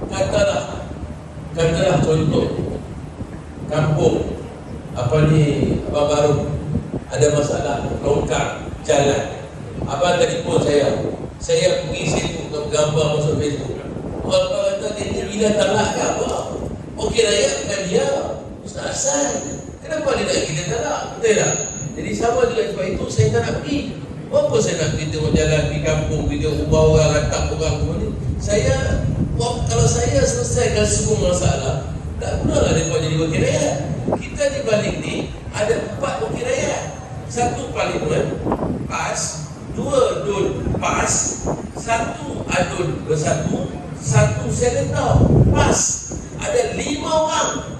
Katalah contoh kampung Abang Baru ada masalah longkang jalan. Abang telefon saya pergi situ gambar masuk Facebook. Abang kata dia bila talak ke apa? Okey raya bukan dia, Ustaz Hasan. Kenapa dia nak kita talak? Betul tak? Jadi sama juga sebab itu saya tak nak pergi. Apa saya nak pergi tengok jalan di kampung, kita ubah orang, hantar orang semua ni. Kalau saya selesaikan semua masalah, tak gunalah mereka jadi wakil rakyat. Kita di balik ni ada 4 wakil rakyat. 1 parlimen PAS, 2 DUN PAS, 1 ADUN bersatu, 1 senator PAS. Ada 5 orang.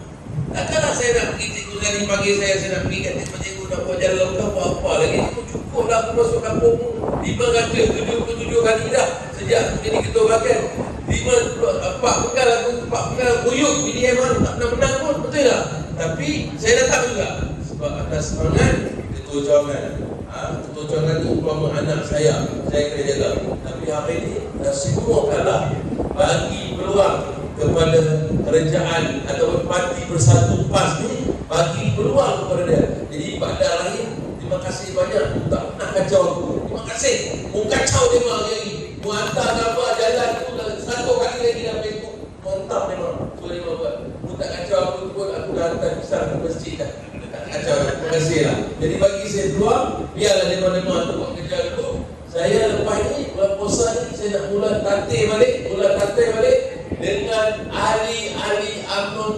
Takkanlah saya nak pergi Cikgu Zali panggil saya nak pergi kat cikgu nak buat jalan longkang apa lagi. Cukup dah aku masuk kampung 577 kali dah sejak aku jadi ketua bahagian. 4 pegal buyuk PDM tak pernah menang pun, betul tak? Tapi saya datang juga sebab atas semangat ketua cawangan. Ketua cawangan itu umpama anak saya kena jaga. Tapi hari ini dah semua kalah, bagi peluang kepada kerajaan atau parti Bersatu PAS ni, bagi peluang kepada dia. Jadi pada lahir, terima kasih banyak. Tak pernah kacau aku. Terima kasih. Mu kacau dia lagi. Mu hantar gambar jalan tu 1 kali lagi dalam Facebook. Mantap memang. Tu dia buat. Mu tak kacau aku pun, aku dah hantar pisang ke masjid dah. Tak kacau. Terima kasih lah. Jadi bagi saya peluang, biarlah dia-dia tu buat kerja dulu. Saya lepas ni, bulan puasa ni, saya nak mula tatih balik dengan ahli-ahli UMNO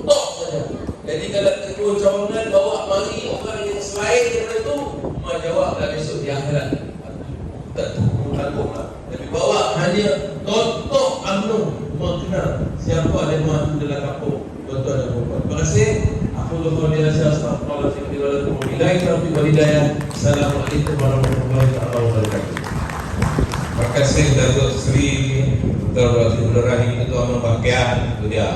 tok saja. Jadi kalau ketua cawangan bawa mari orang yang selain daripada itu, Umar jawablah besok di akhirat. Tak tanggung lah. Tapi bawa hanya tok UMNO. Umar kenal siapa lemah itu dalam kampung. Tuan-tuan dan puan-puan. Terima kasih. Aku lupa dia astagfirullahaladzim. Assalamualaikum warahmatullahi wabarakatuh. Terima kasih Datuk Seri Dr. Abdul Rahim Ketua Umum Bahagian. Itu dia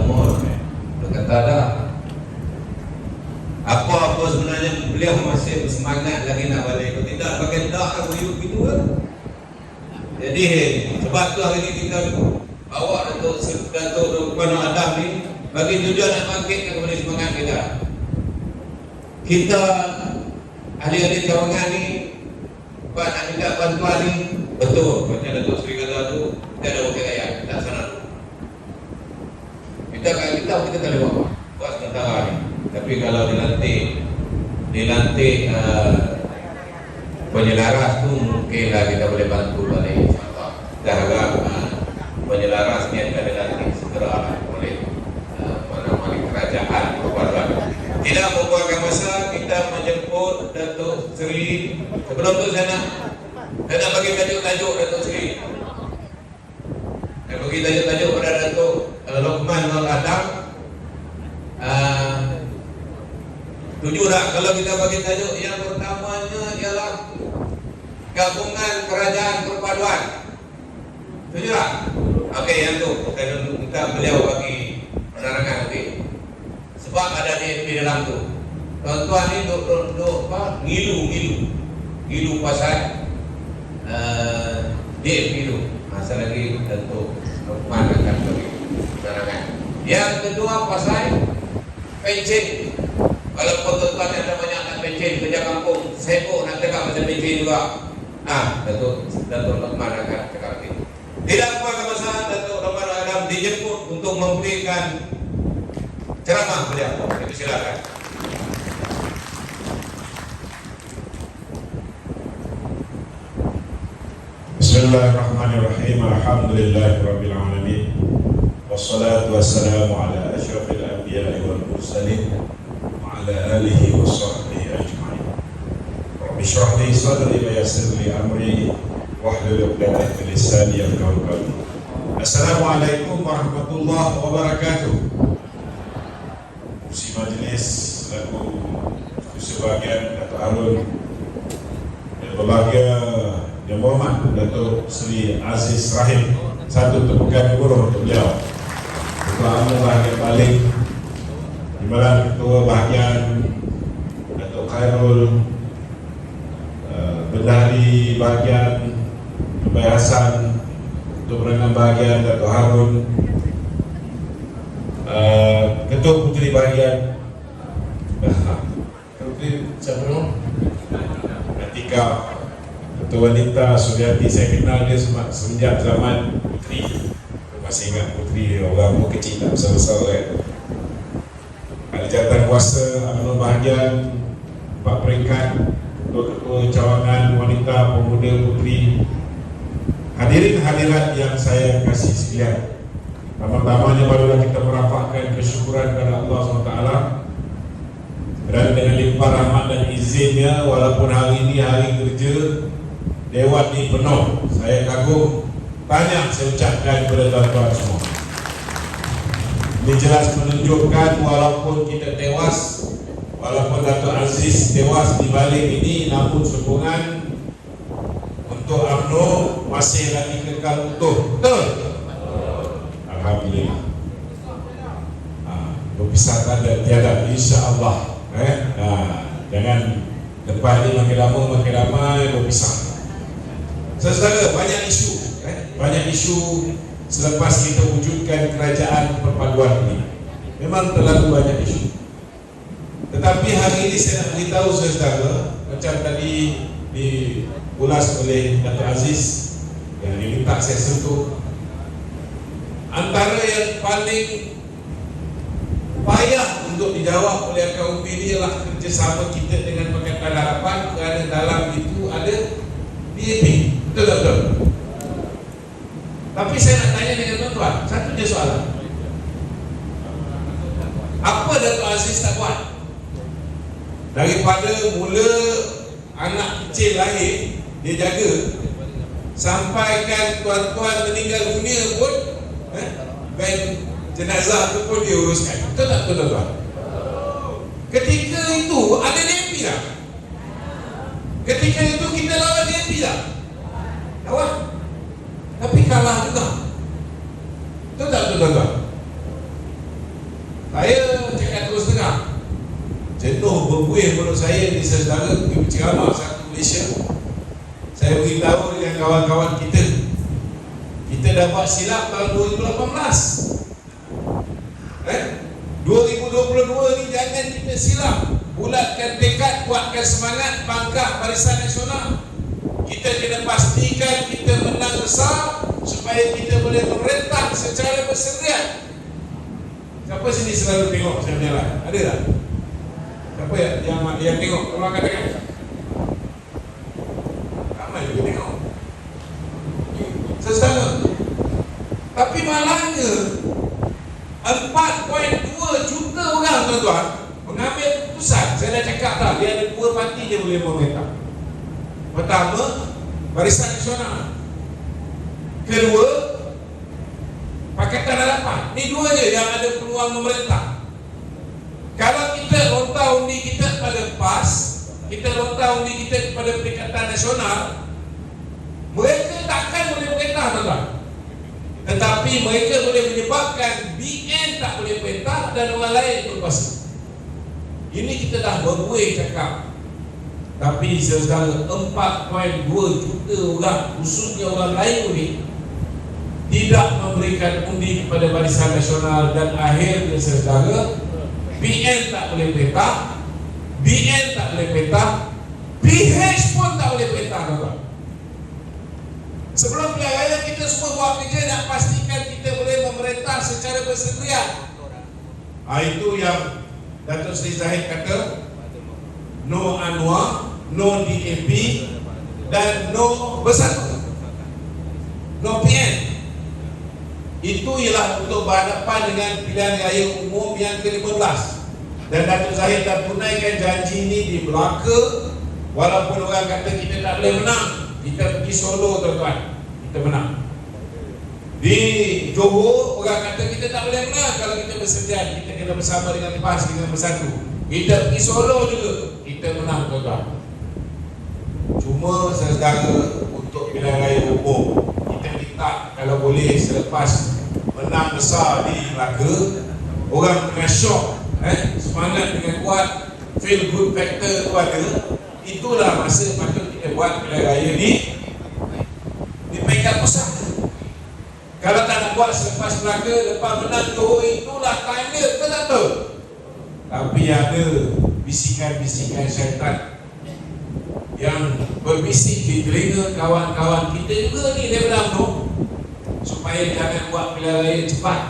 umur. Dia kata dah apa sebenarnya beliau masih bersemangat lagi nak balik. Kalau tidak bagian tak buyuk gitu kan. Jadi sebab tu hari ini kita bawa Datuk Lukman Adam ni bagi tujuan nak bangkitkan kepada semangat kita. Kita ahli-ahli cawangan ni buat nak minta bantuan ni betul. Macam Datuk Seri kata tu, kita ada wakil rakyat tak sana tu. Kita tak boleh buat sementara ni. Tapi kalau dilantik penyelaras tu mungkinlah kita boleh bantu balik, insyaAllah. Kita harap penyelaras ni akan dilantik segera oleh kerajaan perpaduan. Tidak membuangkan masa, kita menjemput Datuk Seri. Sebelum tu saya nak bagi tajuk-tajuk Datuk Seri. Saya bagi tajuk-tajuk pada Datuk Lukman Adam. Setuju tak kalau kita bagi tajuk yang pertamanya ialah Gabungan Kerajaan Perpaduan? Setuju tak? Okey, yang tu saya minta beliau bagi penerangan nanti. Sebab ada di dalam tu. Tuan-tuan ni duk ngilu pasal dia ngilu. Masa lagi tentu Lukman akan bagi penerangan. Yang kedua pasal pencen. Walaupun tuan-tuan ada banyak nak pencen kerja kampung, sibuk nak cakap pasal pencen juga. Datuk Lukman akan cakap lagi. Tidak apa masa Datuk Lukman Adam dijemput untuk memberikan ceramah beliau. Silakan. Bismillahirrahmanirrahim. Alhamdulillahirabbil alamin. Wassalatu wassalamu ala asyrafil anbiya'i wal mursalin wa ala alihi wa sahbihi ajma'in. Rabbi shrah li sadri wa yassir li amri wahlul 'uqdatam min lisani yafqahu qawli. Assalamualaikum warahmatullahi wabarakatuh. Kursi majlis selaku sebahagian Datuk Harun dan berbahagia Yang Berhormat Datuk Seri Aziz Rahim. Satu tepukan guru untuk beliau. Ketua Umum Bahagian Balik, Timbalan Ketua Bahagian Datuk Khairul, Bendahari Bahagian Tubai Hasan, Untuk berangkat bahagian Dato' Harun, Ketua Puteri bahagian Siapa nama? Atika, Ketua Wanita Suryati. Saya kenal dia semenjak zaman Puteri. Masih ingat Puteri, orang umur kecil tak besar-besar kan. Ada jabatan kuasa, alumni bahagian 4 peringkat, ketua cawangan wanita, pemuda, puteri, hadirin hadirat yang saya kasih sekalian. Pertama-tamanya barulah kita merapatkan kesyukuran kepada Allah SWT, dan dengan limpah rahmat dan izinnya, walaupun hari ini hari kerja Dewan ini penuh, saya kagum, banyak saya ucapkan kepada tuan-tuan semua. Ini jelas menunjukkan walaupun kita tewas, walaupun Dato' Aziz tewas di balik ini, namun sokongan untuk UMNO masih lagi kekal utuh. Betul? Alhamdulillah. Berpisah dan tiada, insya-Allah. Jangan lepas ini makin lama makin ramai berpisah. Saudara, banyak isu selepas kita wujudkan kerajaan perpaduan ini. Memang terlalu banyak isu. Tetapi hari ini saya nak beritahu saudara, macam tadi diulas oleh Dato' Aziz yang diminta saya sentuh, antara yang paling payah untuk dijawab oleh kaum ini ialah kerjasama kita dengan Pakatan Harapan, kerana dalam itu ada DAP. Betul tak betul? Tapi saya nak tanya dengan tuan-tuan, satu je soalan. Apa Dato' Aziz tak buat? Daripada mula anak kecil lahir, dia jaga, sampaikan tuan-tuan meninggal dunia pun, van jenazah tu pun dia uruskan. Betul tak betul tuan-tuan? Ketika itu ada DAP tak? Ketika itu kita lawan DAP tak? Lawan. Tapi kalah juga. Betul tak betul tuan-tuan? Saya cakap terus terang, jenuh berbuih menurut saya di saudara pergi berceramah satu Malaysia. Saya beritahu dengan kawan-kawan kita dah buat silap tahun 2018. 2022 ni jangan kita silap. Bulatkan tekad, kuatkan semangat, bangkah Barisan Nasional. Kita kena pastikan kita menang besar supaya kita boleh memerintah secara berseriat. Siapa sini selalu tengok saya berjalan? Ada tak? Siapa yang tengok? Tolong katakan. Ramai juga tengok. Sesama. Tapi malangnya 4.2 juta orang tuan-tuan mengambil keputusan. Saya dah cakap dah, dia ada 2 parti dia boleh memerintah. Pertama, Barisan Nasional. Kedua, Pakatan Harapan. Ini dua je yang ada peluang memerintah. Kalau kita lontar undi kita pada PAS, kita lontar undi kita kepada Perikatan Nasional, mereka takkan boleh perintah tuan-tuan. Tetapi mereka boleh menyebabkan BN tak boleh perintah dan orang lain berkuasa. Ini kita dah berbuih cakap. Tapi saudara, 4.2 juta orang, khususnya orang lain ini, tidak memberikan undi kepada Barisan Nasional, dan akhirnya saudara, PN tak boleh perintah, BN tak boleh perintah, PH pun tak boleh perintah tuan-tuan. Sebelum pilihan raya kita semua buat kerja nak pastikan kita boleh memerintah secara berseriat. Itu yang Datuk Seri Zahid kata, no Anwar, no DAP, dan no Bersatu, no PN. Itu ialah untuk berhadapan dengan pilihan raya umum yang ke-15. Dan Datuk Zahid dah tunaikan janji ini di Melaka. Walaupun orang kata kita tak boleh menang, kita pergi Solo tuan-tuan, kita menang. Di Johor orang kata kita tak boleh menang kalau kita bersedia, kita kena bersama dengan PAS, dengan Bersatu. Kita pergi Solo juga, kita menang tuan-tuan. Cuma saudara, untuk pilihan raya umum kita minta kalau boleh selepas menang besar di Melaka, orang kena syok, semangat dengan kuat, feel good factor tu ada. Itulah masa patut kita buat pilihan raya di peringkat pusat. Kalau tak nak buat selepas Melaka, lepas menang Johor, itulah time dia, kita tak tahu. Tapi ada bisikan-bisikan syaitan yang berbisik di telinga kawan-kawan kita juga ni daripada UMNO, supaya jangan buat pilihan raya cepat.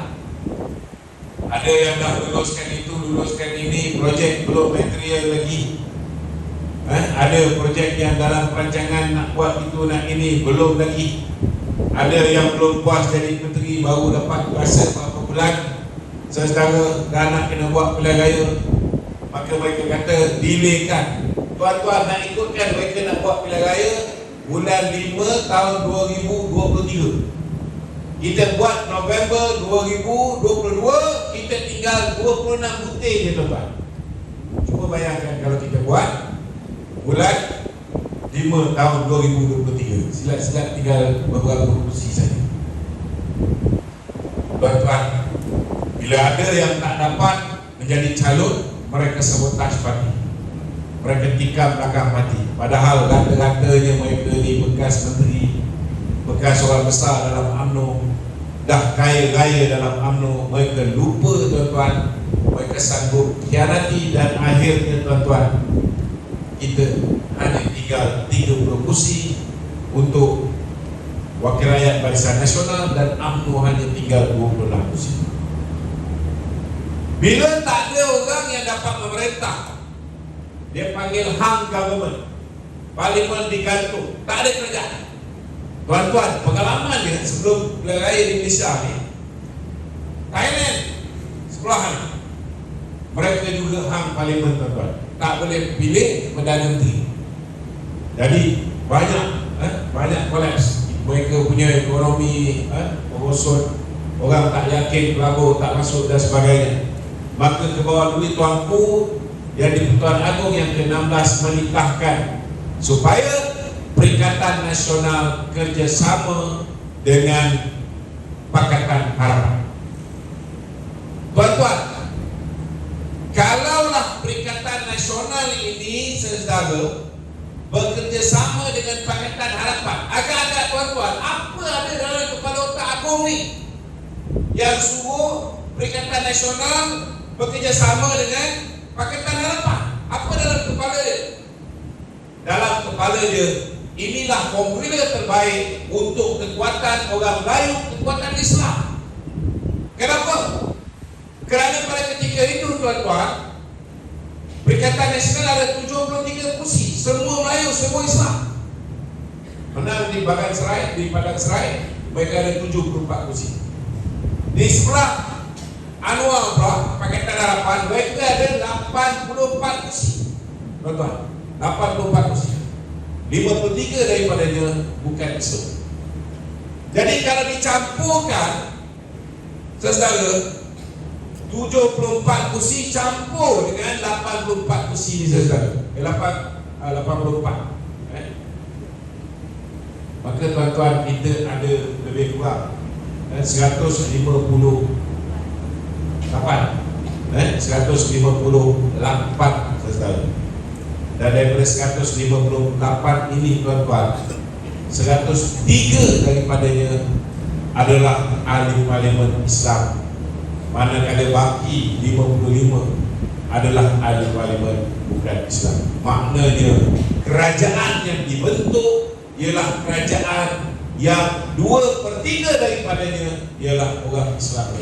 Ada yang dah luluskan itu, luluskan ini, projek belum material lagi. Ada projek yang dalam perancangan nak buat itu, nak ini, belum lagi. Ada yang belum puas jadi menteri, baru dapat kuasa beberapa bulan, saudara dah nak kena buat pilihan raya, maka mereka kata delay kan. Tuan-tuan nak ikutkan mereka nak buat pilihan raya bulan 5 tahun 2023. Kita buat November 2022, kita tinggal 26 butir je tuan-tuan. Cuba bayangkan kalau kita buat bulan 5 tahun 2023, silat-silat tinggal beberapa kursi saja. Tuan-tuan, bila ada yang tak dapat menjadi calon, mereka sabotaj parti, mereka tikam belakang parti. Padahal rata-ratanya mereka ni bekas menteri, bekas orang besar dalam UMNO, dah kaya-kaya dalam UMNO. Mereka lupa tuan-tuan, mereka sanggup khianati, dan akhirnya tuan-tuan, kita hanya tinggal 30 kursi untuk Wakil Rakyat Barisan Nasional, dan UMNO hanya tinggal 26 kursi. Bila tak ada orang yang dapat memerintah, dia panggil hang government, parlimen digantung, tak ada kerajaan. Tuan-tuan, pengalaman dia sebelum pilihan raya di Malaysia ni, Thailand sebelahan, mereka juga hang parlimen tuan-tuan, tak boleh pilih Perdana Menteri. Jadi banyak kolaps. Mereka punya ekonomi merosot, orang tak yakin, pelabur tak masuk dan sebagainya. Maka ke bawah duit Tuanku yang di-Pertuan Agong yang ke-16 menikahkan supaya Perikatan Nasional kerjasama dengan Pakatan Harapan. Tuan-tuan, kalaulah Perikatan Nasional ini saudara bekerjasama dengan Pakatan Harapan, agak-agak tuan-tuan, apa ada dalam kepala otak Agong ni yang suruh Perikatan Nasional bekerjasama dengan Pakatan Harapan? Apa dalam kepala dia? Dalam kepala dia, inilah formula terbaik untuk kekuatan orang Melayu, kekuatan Islam. Kenapa? Kerana pada ketika itu tuan-tuan, Perikatan Nasional ada 73 kursi, semua Melayu, semua Islam. Menang di Bagan Serai, di Padang Serai, mereka ada 74 kursi. Di sebelah Anwar pula, Pakatan Harapan, mereka ada 84 kursi. Tuan-tuan, 84 kursi. 53 daripadanya bukan Islam. Jadi kalau dicampurkan, saudara, 74 kursi campur dengan 84 kursi ni saudara, 84. Maka tuan-tuan, kita ada lebih kurang 158 saudara. Dan daripada 158 ini tuan-tuan, 103 daripadanya adalah ahli parlimen Islam, manakala baki 55 adalah ahli parlimen bukan Islam. Maknanya kerajaan yang dibentuk ialah kerajaan yang 2/3 daripadanya ialah orang Islam.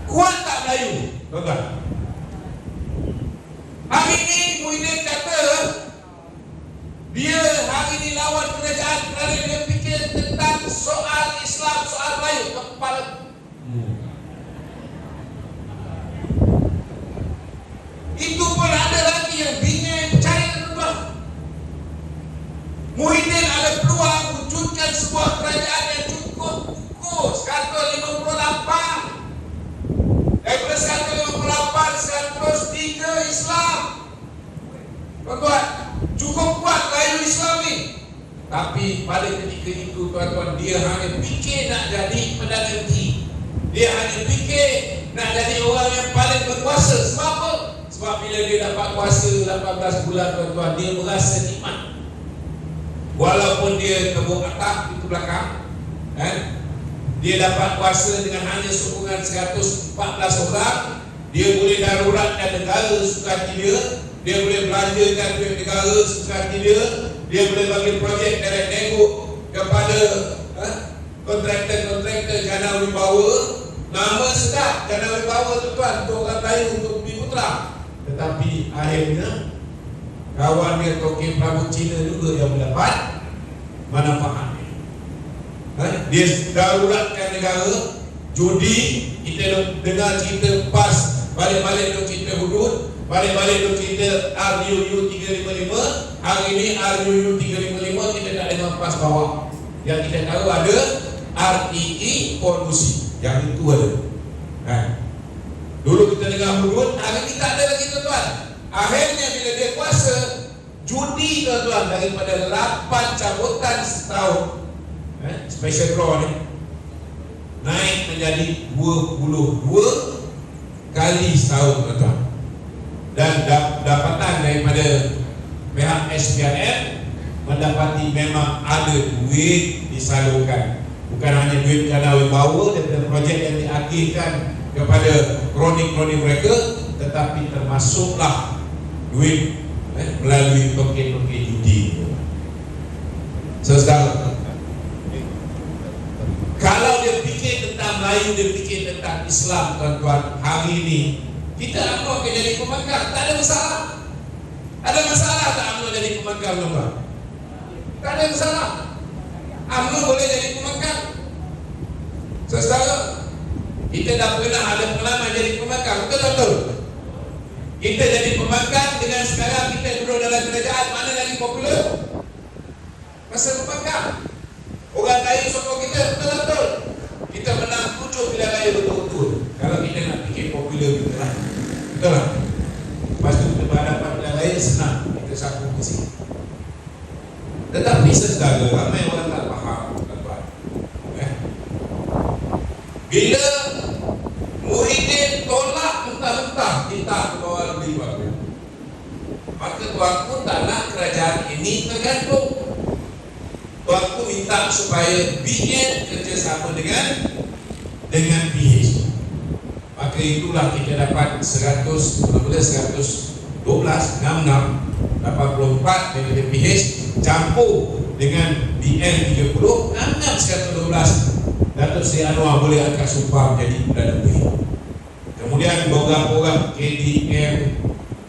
Kuat tak Melayu? Tuan-tuan, hari ini Muhyiddin kata dia hari ini lawan kerajaan kerana dia fikir tentang soal Islam, soal Melayu. Kepala itu pun ada lagi yang bingit yang percaya tuan-tuan. Muhyiddin ada peluang wujudkan sebuah kerajaan yang cukup ukur 158. Daripada 158, 103 Islam. Tuan-tuan, cukup kuat Melayu Islam ni. Tapi pada ketika itu tuan-tuan, dia hanya fikir nak jadi Perdana Menteri. Dia hanya fikir nak jadi orang yang paling berkuasa. Sebab apa? Sebab bila dia dapat kuasa 18 bulan tuan-tuan, dia merasa nikmat. Walaupun dia tebuk atap itu belakang, dia dapat kuasa dengan hanya sokongan 114 orang. Dia boleh daruratkan negara suka hati dia boleh belanjakan duit negara suka hati dia boleh bagi projek direct network kepada kontraktor jana wibawa. Nama sedap jana wibawa tuan untuk orang Melayu, untuk Bumi Putra. Tetapi akhirnya kawan dia Toki Prabu Cina juga yang mendapat manfaatnya. Dia daruratkan negara. Judi, kita dengar cerita PAS, balik-balik duk cerita hudud, balik-balik duk cerita RUU 355. Hari ini RUU 355 kita tak dengar PAS bawah. Yang kita tahu ada REE polusi. Yang itu ada. Dulu kita dengar hudud, hari ini tak ada lagi tuan-tuan. Akhirnya bila dia kuasa, judi tuan-tuan daripada 8 cabutan setahun, special draw ni naik menjadi 22 kali setahun tuan-tuan. Dan dapatan daripada pihak SPRM mendapati memang ada duit disalurkan. Bukan hanya duit jana wibawa daripada projek yang diakhirkan kepada kroni-kroni mereka, tetapi termasuklah duit melalui token-token judi. Saudara, kalau dia fikir tentang Melayu, dia fikir tentang Islam tuan-tuan, hari ini kita UMNO akan jadi pemangkang, tak ada masalah. Ada masalah tak UMNO jadi pemangkang tuan-tuan? Tak ada masalah. UMNO boleh jadi pemangkang. Saudara, kita dah pernah ada pengalaman jadi pemangkang, betul-betul. Kita jadi pemangkang dengan sekarang kita duduk dalam kerajaan, mana lagi popular? Masa pemangkang. Orang lain sokong kita, betul-betul. Kita menang 7 pilihan raya betul-betul. Kalau kita nak fikir popular kita lah. Betul lah. Lepas tu kita berhadapan pilihan raya, senang kita sambung ke sini. Tetapi saudara, ramai orang tak faham tuan-tuan. Bila Muhyiddin tolak mentah-mentah kita keluar beli waktu, maka tuanku tak nak kerajaan ini tergantung. Tuanku minta supaya BN kerjasama dengan PH. Maka itulah kita dapat 112, 112, 66, 84 daripada PH campur dengan BN 30, 66, 112. Datuk Seri Anwar boleh angkat sumpah menjadi Perdana Menteri. Kemudian program-program KDM,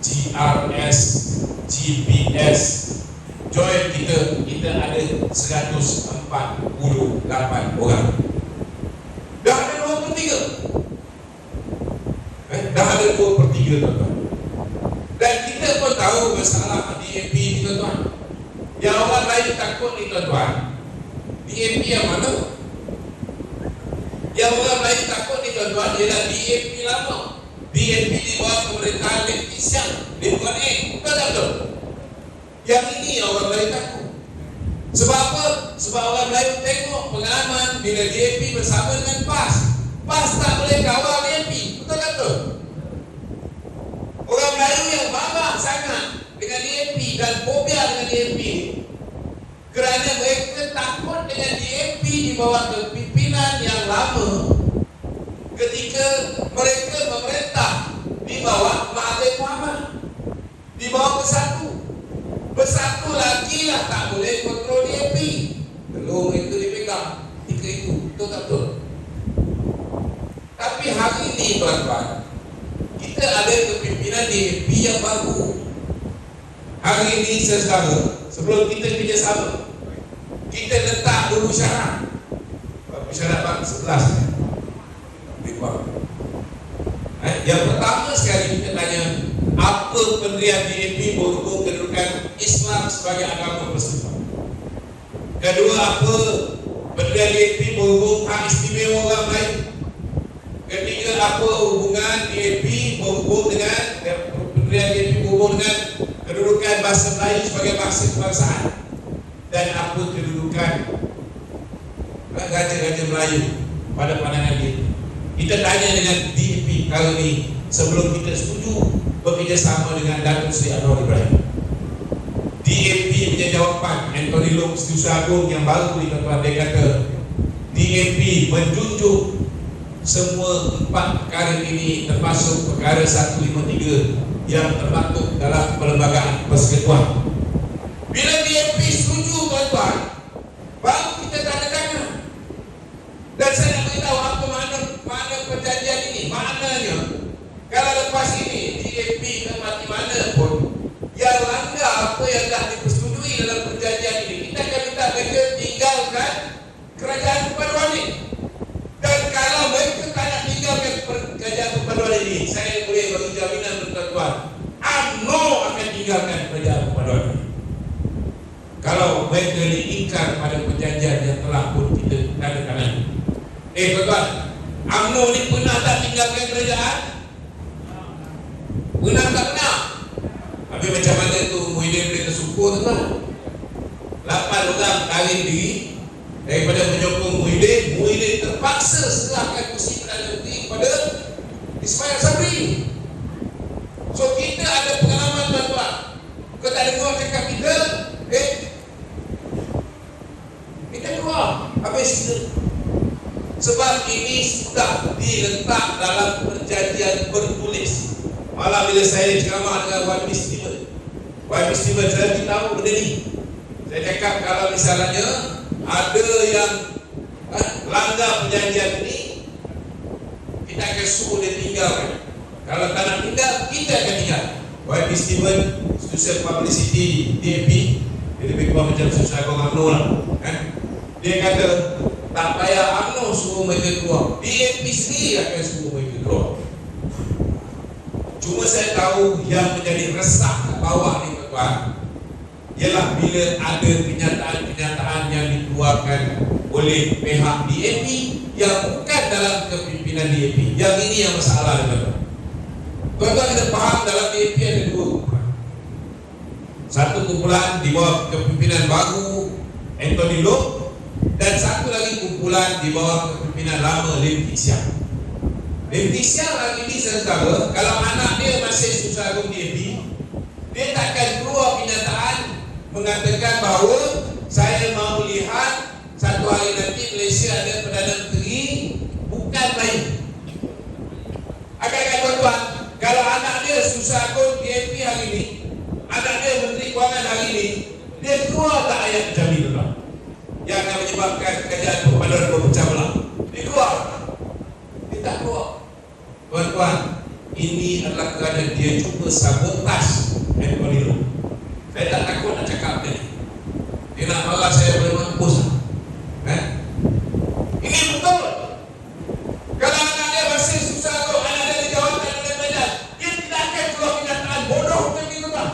GRS, GPS, join kita ada 148 orang. Dah ada 2/3. Dah ada 2/3 tuan-tuan. Dan kita pun tahu masalah DAP ni tuan-tuan. Yang orang lain takut ni tuan-tuan, DAP yang mana? Yang orang lain takut ni tuan-tuan ialah DAP lama. DAP di bawah pemerintahan Malaysia, Lingkuan A. Betul-betul. Yang ini yang orang lain takut. Sebab apa? Sebab orang lain tengok pengalaman bila DAP bersama dengan PAS. PAS tak boleh kawal DAP. Betul-betul. Orang Melayu yang bangga sangat dengan DAP dan fobia dengan DAP kerana mereka takut dengan DAP di bawah kepimpinan yang lama ketika mereka memerintah di bawah Mahathir Mohamad, di bawah Bersatu lagi lah tak boleh kontrol DAP. Belum mereka dipegang ketika itu. Betul tak betul? Tapi hari ini tuan-tuan, kita ada kepimpinan DAP yang baru. Hari ini saudara, sebelum kita kerjasama, kita letak dulu syarat. Syarat bang 11 lebih kurang. Yang pertama sekali kita tanya, apa pendirian DAP berhubung kedudukan Islam sebagai agama bersifat? Kedua, apa pendirian DAP berhubung hak istimewa orang lain? Ketiga, apa hubungan DAP berhubung dengan pendirian DAP berhubung dengan kedudukan bahasa Melayu sebagai bahasa kebangsaan? Dan apa kedudukan raja-raja Melayu pada pandangan DAP? Kita tanya dengan DAP kali ini sebelum kita setuju bekerjasama dengan Datuk Seri Anwar Ibrahim. DAP punya jawapan, Anthony Long, Setiausaha Agung yang baru ni tuan-tuan, dia kata DAP menjunjung semua 4 perkara ini, termasuk perkara 153 yang termaktub dalam Perlembagaan Persekutuan. Bila DAP setuju tuan-tuan, baru kita tanda tangan. Dan saya nak beritahu apa makna perjanjian ini. Maknanya, kalau lepas ini DAP ke mati mana pun yang langgar apa yang dah dipersetujui dalam perjanjian ini, kita akan minta mereka tinggalkan kerajaan perpaduan ini. Dan kalau mereka tak nak tinggalkan kerajaan perpaduan ini, saya boleh bagi jaminan tuan-tuan, UMNO akan tinggalkan kerajaan perpaduan ini. Kalau mereka diingkar pada perjanjian yang telah pun kita tanda tangan. Tuan-tuan, UMNO ni pernah tak tinggalkan kerajaan? Pernah tak pernah? Habis macam mana tu Muhyiddin boleh tersukur tuan-tuan? 8 orang tarik diri daripada menyokong Muhyiddin terpaksa serahkan kursi Perdana Menteri kepada Ismail Sabri. So kita ada pengalaman tuan-tuan. Kau tak dengar cakap kita, kita keluar. Habis kita. Sebab ini sudah diletak dalam perjanjian bertulis. Malah bila saya ceramah dengan YB Steven, saya beritahu benda ni. Saya cakap kalau misalnya ada yang langgar perjanjian ini, kita akan suruh dia tinggalkan. Kalau tak nak tinggal, kita akan tinggal. YB Steven, Social Publicity DAP, dia lebih kurang macam Social UMNO lah, dia kata tak payah UMNO suruh mereka keluar, DAP sendiri akan suruh mereka keluar. Cuma saya tahu yang menjadi resah ke bawah ni tuan-tuan, ialah bila ada kenyataan-kenyataan yang dikeluarkan oleh pihak DAP yang bukan dalam kepimpinan DAP. Yang ini yang masalah tuan-tuan. Tuan-tuan kita faham dalam DAP ada 2 kumpulan. Satu kumpulan di bawah kepimpinan baru Anthony Loke, dan satu lagi kumpulan di bawah kepimpinan lama Lim Kit Siang. Lim Kit Siang lagi ni saudara, kalau anak dia masih susah agung DAP, dia takkan keluar kenyataan mengatakan bahawa saya mahu lihat satu hari nanti Malaysia ada Perdana Menteri bukan main. Agak-agak tuan-tuan, kalau anak dia susah agung DAP hari ni, anak dia Menteri Kewangan hari ni, dia keluar tak ayat macam ni tuan-tuan, yang akan menyebabkan kerajaan perpaduan berpecah belah? Dia keluar? Dia tak keluar. Tuan-tuan, ini adalah kerana dia cuba sabotaj Anthony Loke. Saya tak takut nak cakap dia ni. Dia nak marah saya boleh mampus. Ini betul. Kalau anak dia masih susah tu, anak dia dijawabkan oleh kerajaan, dia tidak akan keluar kenyataan bodoh macam ni tuan.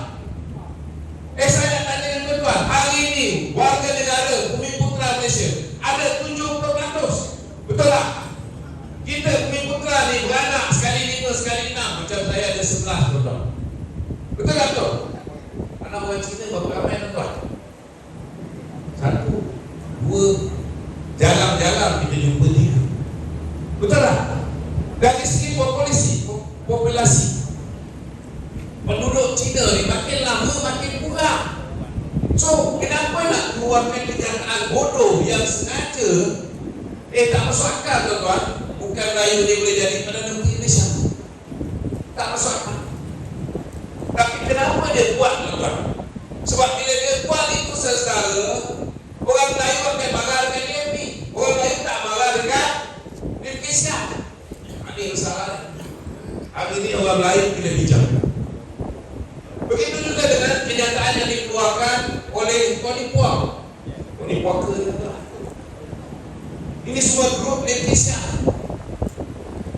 Saya nak tanya dengan tuan-tuan, hari ini warga negara Bumi Putra Malaysia ada 70%. Betul tak? Kita Bumi Putra ni beranak sekali 5, sekali 6. Macam saya ada 11 tuan-tuan. Betul tak betul? Anak orang Cina berapa ramai tuan-tuan? 1, 2, jarang-jarang kita jumpa 3. Betul tak? Dari segi populasi, penduduk Cina ni makin lama makin kurang. So kenapa nak keluarkan kenyataan bodoh yang sengaja tak masuk akal tuan-tuan? Bukan Melayu ni boleh jadi Perdana Menteri Malaysia, tak masuk akal. Tapi kenapa dia buat tuan-tuan? Sebab bila dia buat itu secara, orang Melayu akan marah dengan DAP, orang Melayu tak marah dengan Lim Kit Siang. Ini masalah. Hari ini orang Melayu kena bijak. Begitu juga dengan kenyataan yang dikeluarkan oleh Tony Puak. Tony Puak tuan-tuan, ini semua grup Lim Kit Siang.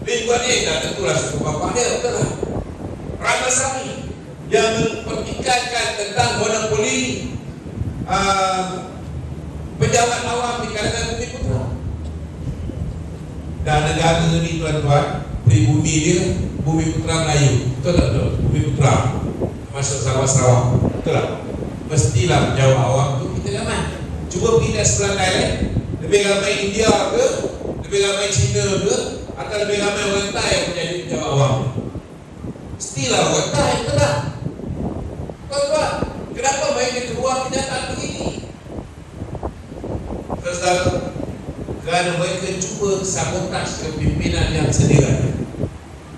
Lim Guan Eng dah tentulah suku bapa dia, betul lah. Ramasamy yang mempertikaikan tentang monopoli pejabat awam di kalangan Bumi Putra. Dan negara ni tuan-tuan, pribumi dia Bumi Putra Melayu. Betul tak betul? Bumi Putra masuk Sarawak, betul tak? Mestilah pejabat awam tu kita ramai. Cuba pergi kat sebelah Thailand, lebih ramai India ke, lebih ramai Cina ke, atau lebih ramai orang Thai yang menjadi pejabat awam? Mestilah orang Thai, betul tak? Tuan-tuan, kenapa mereka keluar kenyataan begini? Saudara, kerana mereka cuba sabotaj kepimpinan yang sedia ada.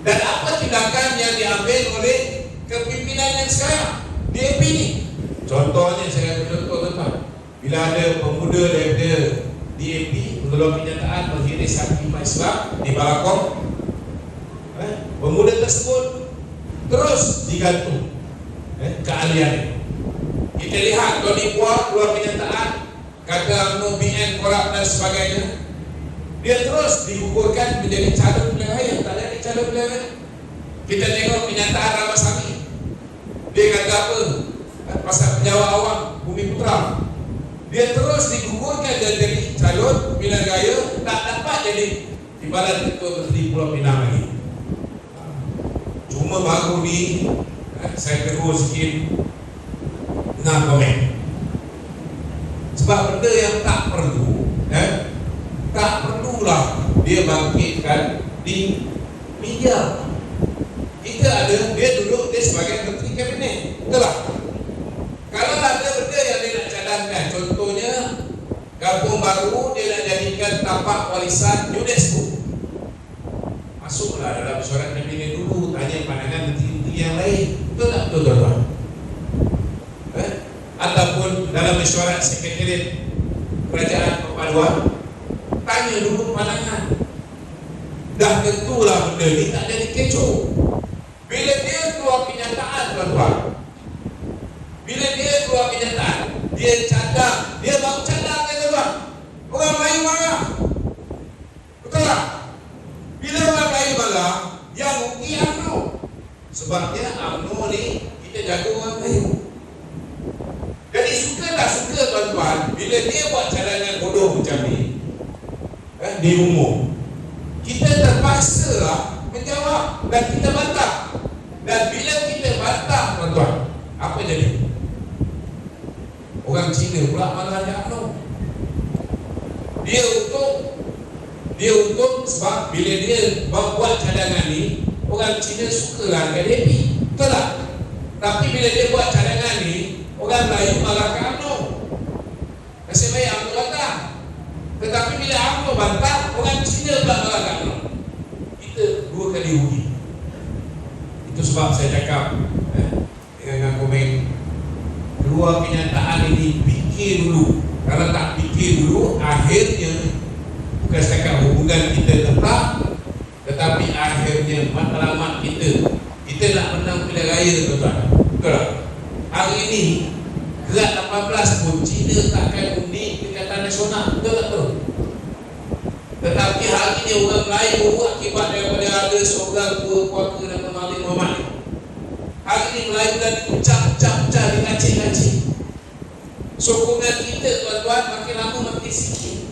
Dan apa tindakan yang diambil oleh kepimpinan yang sekarang DAP ni? Contohnya saya contoh tuan-tuan, bila ada pemuda daripada DAP mengeluarkan kenyataan menghiris hati umat Islam di Balakong, pemuda tersebut terus digantung keahlian. Kita lihat Tony Puah keluar kenyataan kata UMNO BN korup dan sebagainya, dia terus digugurkan menjadi calon pilihan raya, tak jadi calon pilihan raya. Kita tengok kenyataan Ramasamy, dia kata apa pasal penjawat awam Bumi Putra, dia terus digugurkan dan jadi calon pilihan raya, tak dapat jadi Timbalan Ketua Menteri Pulau Pinang lagi. Cuma baru ni saya tegur sikit nak komen, sebab benda yang tak perlu, tak perlulah dia bangkitkan di media. Kita ada, dia duduk dia sebagai Menteri Kabinet, betul tak? Kalau ada benda yang dia nak cadangkan, contohnya Kampung Baru dia nak jadikan tapak warisan UNESCO, masuklah dalam mesyuarat Kabinet dulu, tanya pandangan menteri-menteri yang lain, betul tak betul tuan-tuan? Ataupun dalam mesyuarat Sekretariat Kerajaan Perpaduan, tanya dulu pandangan. Dah tentulah benda ni tak jadi kecoh. Bila dia keluar kenyataan tuan-tuan, bila dia keluar kenyataan, dia cadang, dia baru cadang kan tuan-tuan, orang Melayu marah, betul tak? Bila orang Melayu marah, yang rugi UMNO. Sebabnya UMNO ni kita jaga orang Melayu. Jadi suka tak suka tuan-tuan, bila dia buat cadangan bodoh macam ni di umum, kita terpaksa lah menjawab dan kita bantah. Dan bila kita bantah tuan-tuan, apa jadi? Orang Cina pula malah ada UMNO. Dia untung sebab bila dia buat cadangan ni, orang Cina sukalah dengan DAP, betul tak? Tapi bila dia buat cadangan ni, orang Melayu malah ke UMNO. Nasib baik UMNO bantah. Tetapi bila UMNO bantah, orang Cina pula malah ke UMNO. Kita dua kali rugi. Itu sebab saya cakap dengan komen, keluar kenyataan ini fikir dulu. Kalau tak fikir dulu, akhirnya bukan setakat hubungan kita tetap, tetapi akhirnya matlamat kita nak menang pilihan raya tuan-tuan. Betul tak? Hari ini Gerak 18 pun Cina takkan undi Perikatan Nasional, betul tak betul? Tetapi hari ini orang Melayu akibat daripada ada seorang tua keluarga nama Malik Muhammad, hari ini Melayu dah dipecah-pecah, dikacik-kacik. Sokongan kita tuan-tuan makin lama makin sikit.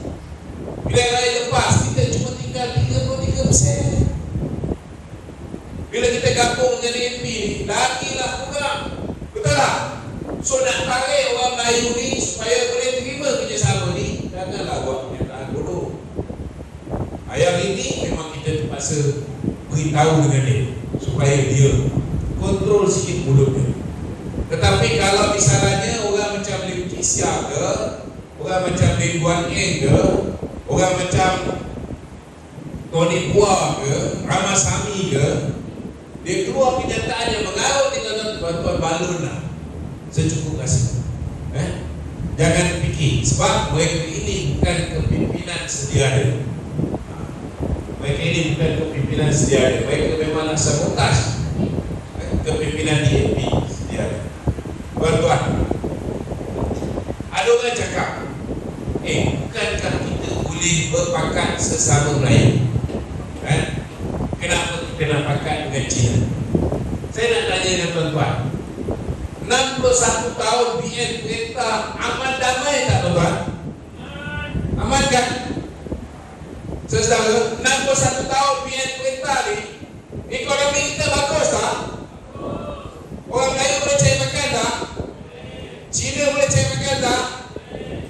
Bila raya lepas kita cuma tinggal 33%. Bila kita gabung dengan DAP ni, lagilah kurang, betul tak? So nak tarik orang Melayu ni supaya boleh terima kerjasama ni, janganlah buat kenyataan bodoh. Yang ini memang kita terpaksa beritahu dengan dia supaya dia kontrol sikit mulutnya. Tetapi kalau misalnya orang macam Lim Kee Siang ke, orang macam Lim Guan Eng ke, orang macam Tony Puah ke, Ramasamy ke, dia keluar kenyataan yang mengarut dengan tuan-tuan balun lah, secukup rasa. Jangan fikir, sebab mereka ini bukan kepimpinan sedia ada. Mereka ini bukan kepimpinan sedia ada. Mereka memang nak sabotaj kepimpinan DAP sedia ada. Tuan-tuan, ada orang cakap, bukankah kita boleh berpakat sesama Melayu? Kenapa kita nak pakat dengan Cina? Saya nak tanya dengan tuan-tuan, 61 tahun BN perintah aman damai tak tuan-tuan? Aman kan? Saudara, 61 tahun BN perintah ni, ekonomi kita bagus tak? Orang Melayu boleh cari makan tak? Cina boleh cari makan tak?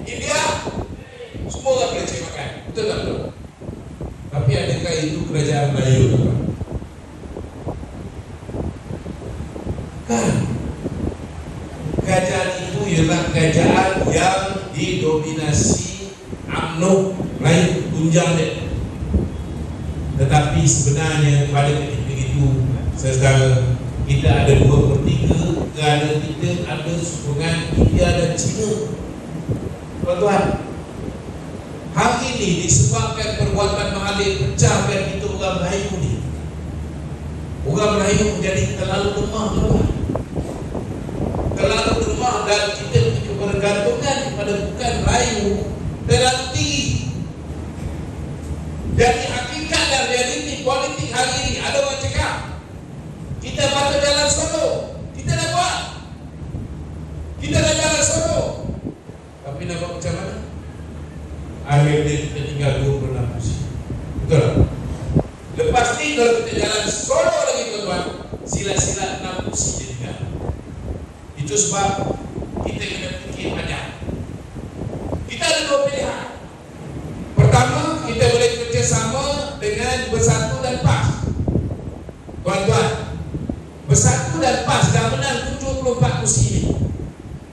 India? Semua orang boleh cari makan, betul tak betul? Tapi adakah itu kerajaan Melayu tuan-tuan? Kan? Kerajaan itu ialah kerajaan yang didominasi UMNO Melayu tunjang dia. Tetapi sebenarnya pada ketika itu, saudara, kita ada 2/3 negara kita ada sokongan India dan China. Tuan-tuan, hari ini disebabkan perbuatan Mahathir pecahkan kita orang Melayu ni. Orang Melayu menjadi terlalu lemah, tuan. Terlalu lemah dan kita bergantungan kepada bukan Melayu terlalu tinggi. Jadi hakikat dan realiti politik hari ini, ada orang cakap kita patut jalan solo, kita dah buat, kita dah jalan solo, tapi nak buat macam mana? Akhirnya kita tinggal 26 kursi. Betul tak? Lepas ni kalau kita jalan solo lagi, tuan-tuan, silat-silat 6 kursi je tinggal. Itu sebab kita kena fikir panjang. Kita ada 2 pilihan. Pertama, kita boleh kerjasama dengan Bersatu dan PAS. Tuan-tuan, Bersatu dan PAS dah menang 74 kursi ini.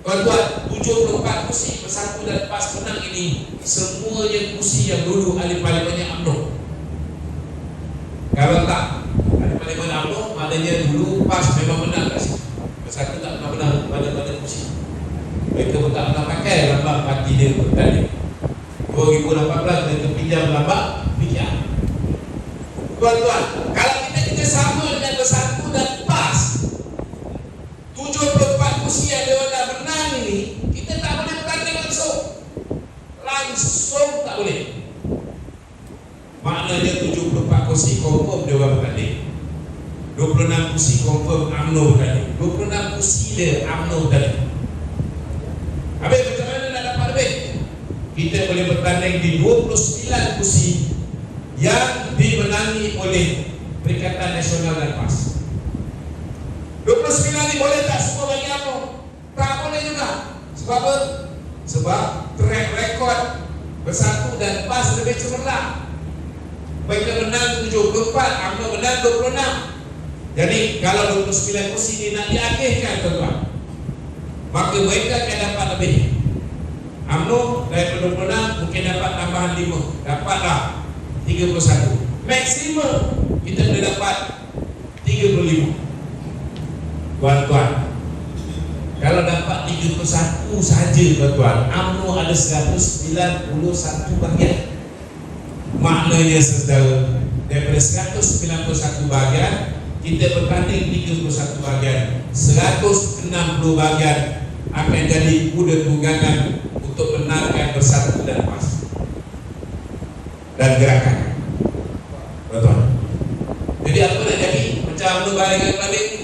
Tuan-tuan, 74 kursi Bersatu dan PAS menang ini semuanya kursi yang dulu ahli parlimennya UMNO. Kalau tak ahli parlimen UMNO, maknanya dulu PAS memang menang kat situ. Bersatu tak pernah menang pada kursi. Mereka pun tak pernah pakai lambang parti dia bertanding. 2018 mereka pinjam lambang PKR. Tuan-tuan, kalau kita sama dengan Bersatu dan PAS, 74 kursi yang dia dah menang ini, kita tak boleh bertanding langsung tak boleh. Maknanya 74 kursi confirm dia orang bertanding, 26 kursi confirm UMNO bertanding, 26 kursi dia UMNO bertanding. Habis macam mana nak dapat lebih? Kita boleh bertanding di 29 kursi yang dimenangi oleh Perikatan Nasional dan PAS. 29 ni boleh tak semua bagi UMNO? Tak boleh juga. Sebab apa? Sebab track record Bersatu dan PAS lebih cemerlang. Mereka menang 74, UMNO menang 26. Jadi kalau 29 kursi ni nak diakhirkan, tuan-tuan, maka mereka akan dapat lebih. UMNO dari 26 mungkin dapat tambahan 5, dapatlah 31. Maksimum kita boleh dapat 35. Tuan-tuan, kalau dapat 31 saja, tuan-tuan, UMNO ada 191 bahagian. Maknanya, saudara, daripada 191 bahagian, kita bertanding 31 bahagian, 160 bahagian akan jadi kuda tunggangan untuk menangkan Bersatu dan PAS dan gerakan. Betul. Jadi apa nak jadi? Macam UMNO balik ni,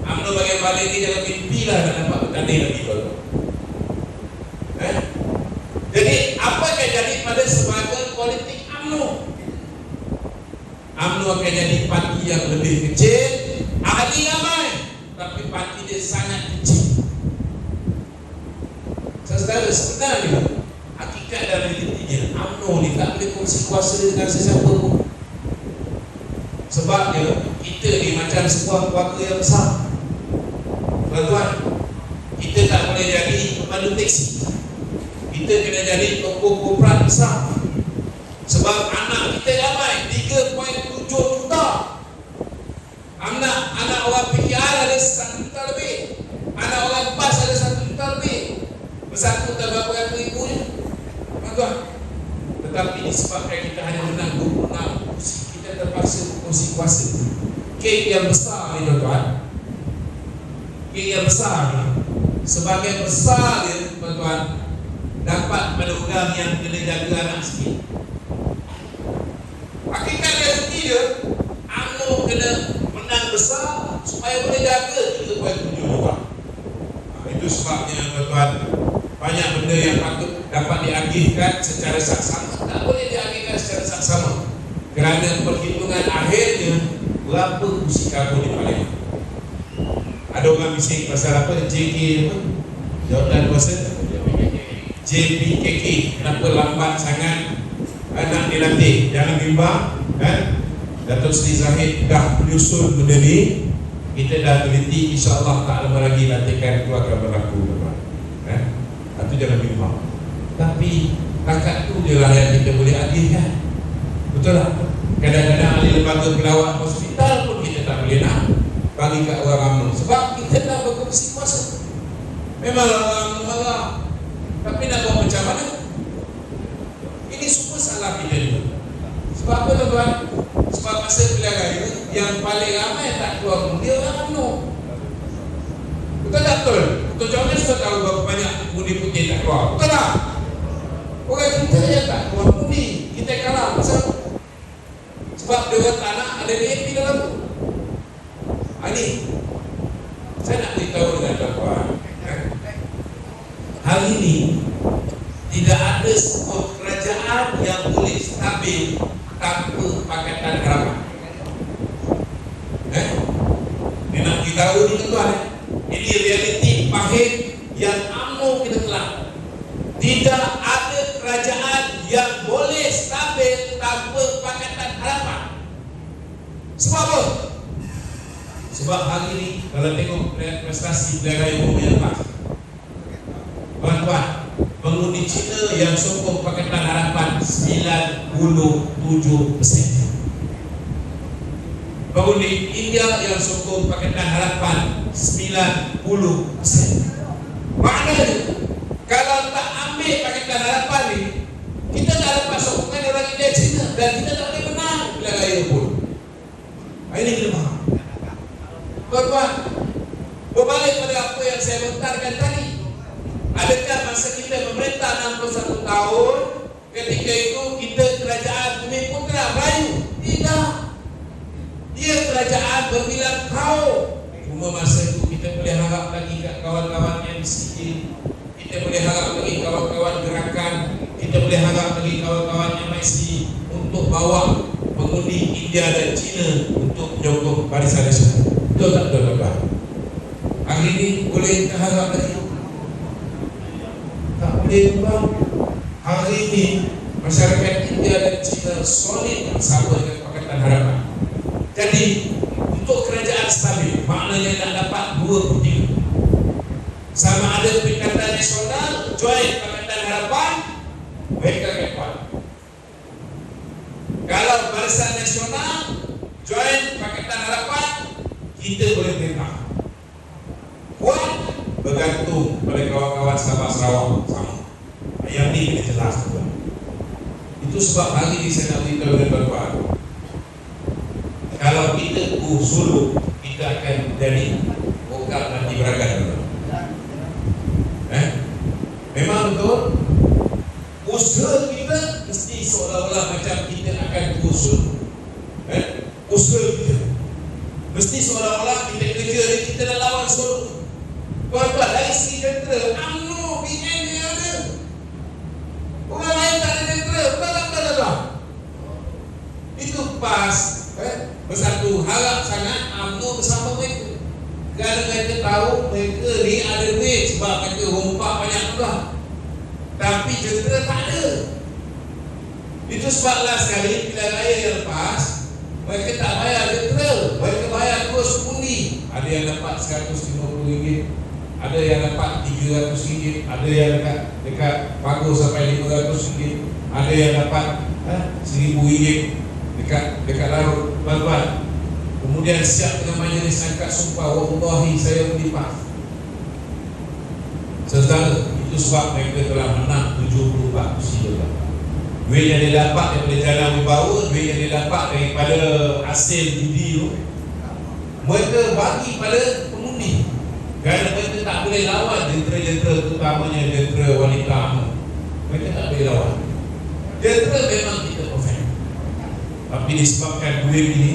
UMNO bagian balik ni jangan mimpilah nak dapat bertanding lagi, betul. Jadi apa akan jadi pada sebagai politik UMNO? UMNO akan jadi parti yang lebih kecil, ahli ramai, tapi parti dia sangat kecil. Saudara, sebenarnya hakikat dan realitinya UMNO ni tak boleh kongsi kuasa dengan sesiapa pun. Sebabnya kita ni macam sebuah keluarga yang besar. Tuan-tuan, kita tak boleh jadi pemandu teksi, kita kena jadi tokoh korporat besar. Sebab anak kita ramai, 3.7 juta. Anak orang PKR ada 1 juta lebih, anak orang PAS ada 1 juta lebih. Bersatu tak berapa ratus ribunya, tuan-tuan. Tetapi disebabkan kita hanya menang 26 kursi, kita terpaksa berkongsi kuasa. Kek yang besar ni, tuan-tuan, kek yang besar ni, sebagai besar dia, tuan-tuan, dapat pada orang yang kena jaga anak sikit. Hakikat dia sendiri, UMNO kena menang besar supaya boleh jaga 3.7 juta. Itu sebabnya, tuan-tuan, banyak benda yang patut dapat diagihkan secara saksama tak boleh diagihkan secara saksama, kerana perhitungan akhirnya berapa kursi kabur di parlimen. Ada orang bising pasal apa? JK apa? Jawatan kuasa JPKK. Kenapa lambat sangat nak dilantik? Jangan bimbang, kan? Datuk Seri Zahid dah menyusun benda ni. Kita dah teliti, insya-Allah tak lama lagi lantikan itu akan berlaku, kan? Itu jangan bimbang. Tapi takat tu je lah yang kita boleh adilkan. Betul tak? Kadang-kadang ahli lembaga pelawat hospital pun kita tak boleh nak bagi kat orang UMNO sebab kita dah berkongsi kuasa. Memanglah orang UMNO marah, tapi nak buat macam mana? Ini semua salah kita juga. Sebab apa tuan-tuan? Sebab masa pilihan raya yang paling ramai tak keluar mundi orang UMNO. Betul tak betul? Betul Jonas sudah tahu berapa banyak mundi putih tak keluar. Betul tak? Orang kita je tak keluar mundi. Kita kalah. Sebab dia orang tak nak ada DAP dalam tu. Ini saya nak beritahu dengan tuan-tuan, hari ini tidak ada sebuah kerajaan yang boleh stabil tanpa Pakatan Harapan. Dia nak beritahu ni tuan-tuan, ini realiti pahit yang UMNO kita telah. Tidak ada kerajaan yang boleh stabil tanpa Pakatan Harapan. Sebab apa? Sebab hari ini kalau tengok prestasi pilihan raya umum yang lepas, tuan-tuan, pengundi Cina yang sokong Pakatan Harapan 97%. Pengundi India yang sokong Pakatan Harapan 90%. Maknanya kalau tak ambil Pakatan Harapan ni, kita tak dapat sokongan orang India Cina dan kita tak boleh menang pilihan raya pun. Ini kita faham. Tuan-tuan, berbalik pada apa yang saya lontarkan tadi, adakah masa kita memerintah 61 tahun ketika itu kita kerajaan Bumi Putra Melayu? Tidak. Dia kerajaan berbilang kaum. Cuma masa itu kita boleh harap lagi kat kawan-kawan MCA, kita boleh harap lagi kawan-kawan gerakan, kita boleh harap lagi kawan-kawan MIC untuk bawa pengundi India dan China untuk menyokong Barisan Nasional. Betul tak tuan-tuan? Hari ini boleh kita harap lagi? Tak boleh tuan. Hari ini masyarakat India dan China solid bersama dengan Pakatan Harapan. Jadi untuk kerajaan stabil, maknanya nak dapat 2/3. Sama ada Perikatan Nasional join Pakatan Harapan, mereka akan kuat. Kalau Barisan Nasional join Pakatan Harapan, kita boleh perintah. Kuat bergantung pada kawan-kawan Sabah Sarawak sama. Yang ni kita jelas tuan. Itu sebab hari ini saya nak beritahu kepada tuan-tuan, kalau kita suluk, kita akan jadi bokap nanti beragan. Memang betul. Usaha kita mesti seolah-olah macam kita akan usul. Usaha kita mesti seolah-olah kita kerja ni kita dah lawan Solo. Tuan-tuan, dari segi tentera, UMNO, BN dia ada. Orang lain tak ada tentera. Betul-betul. Itu pas bersatu. Harap sangat UMNO bersama mereka. Kerana mereka tahu mereka ni ada duit sebab mereka rompak banyak juga. Tapi tentera tak ada. Itu sebablah sekali pilihan raya yang lepas, mereka tak bayar tentera, mereka bayar terus undi. Ada yang dapat RM150, ada yang dapat RM300, ada yang dekat pagu sampai RM500, ada yang dapat RM1000 dekat laut, tuan-tuan. Kemudian siap dengan majlis angkat sumpah, wallahi saya berlimpah. Saudara, itu sebab mereka telah menang 74 kursi. Duit yang dia dapat daripada jalan wibawa, duit yang dia dapat daripada hasil judi tu, mereka bagi pada pengundi. Kerana mereka tak boleh lawan jentera-jentera, terutamanya jentera wanita. Mereka tak boleh lawan. Jentera memang kita perfect, tapi disebabkan duit ini,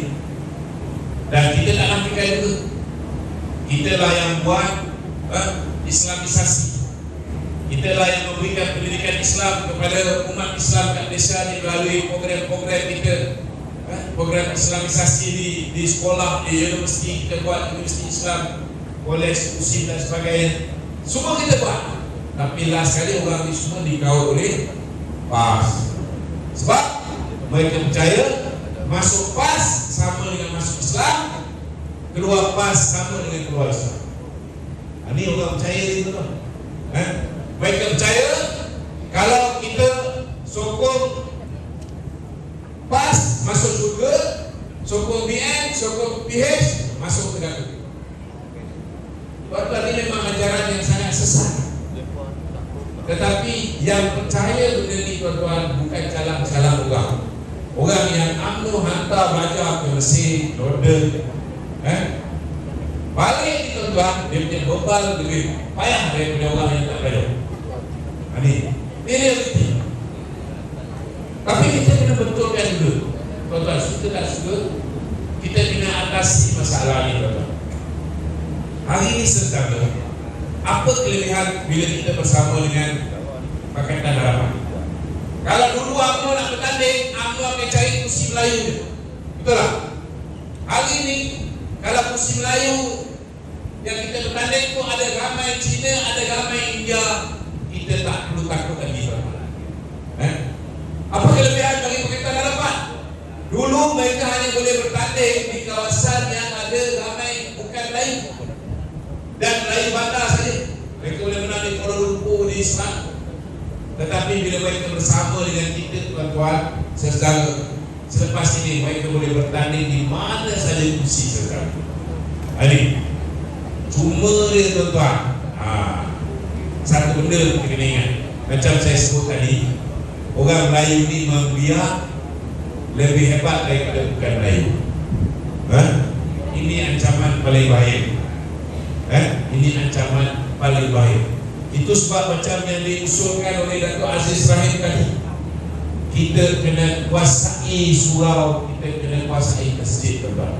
dan kita tak nafikan juga, kita lah yang buat Islamisasi. Kita lah yang memberikan pendidikan Islam kepada umat Islam kat Malaysia ni melalui program-program kita, program Islamisasi di sekolah, di universiti. Kita buat universiti Islam, kolej, usim dan sebagainya. Semua kita buat. Tapi last kali orang ni semua dikawal oleh PAS. Sebab mereka percaya masuk PAS sama dengan masuk Islam, keluar PAS sama dengan keluar Islam. Ini orang percaya ni tu. Mereka percaya kalau kita sokong BN, sokong PH, masuk ke dalam. Tuan-tuan, ini memang ajaran yang sangat sesat. Tetapi yang percaya benda ni tuan-tuan bukan calang-calang orang. Orang yang UMNO hantar belajar ke Mesir, Jordan, balik ni tuan-tuan, dia punya bebal lebih payah daripada orang yang tak belajar. Ini realiti. Tapi kita kena betulkan dulu, tuan-tuan, suka tak suka, kita kena atasi masalah ni, tuan-tuan. Hari ini sebenarnya, apa kelebihan bila kita bersama dengan Pakatan Harapan? Kalau dulu UMNO nak bertanding, UMNO akan cari kursi Melayu je. Betul tak? Hari ini, kalau kursi Melayu yang kita bertanding tu ada ramai Cina, ada ramai India, kita tak perlu takut lagi. Apa kelebihan bagi Pakatan Harapan? Dulu mereka hanya boleh bertanding di kawasan yang ada ramai bukan Melayu dan Melayu bandar saja. Mereka boleh menang di Kuala Lumpur, di Islam. Tetapi bila mereka bersama dengan kita, tuan-tuan, saudara, selepas ini mereka boleh bertanding di mana saja kursi saudara. Ini cuma dia, tuan-tuan, satu benda kita kena ingat. Macam saya sebut tadi, orang Melayu ni membiak lebih hebat daripada bukan Melayu. Ini ancaman paling bahaya. Ini ancaman paling bahaya. Itu sebab macam yang diusulkan oleh Datuk Aziz Rahim tadi, kita kena kuasai surau, kita kena kuasai masjid, tuan-tuan.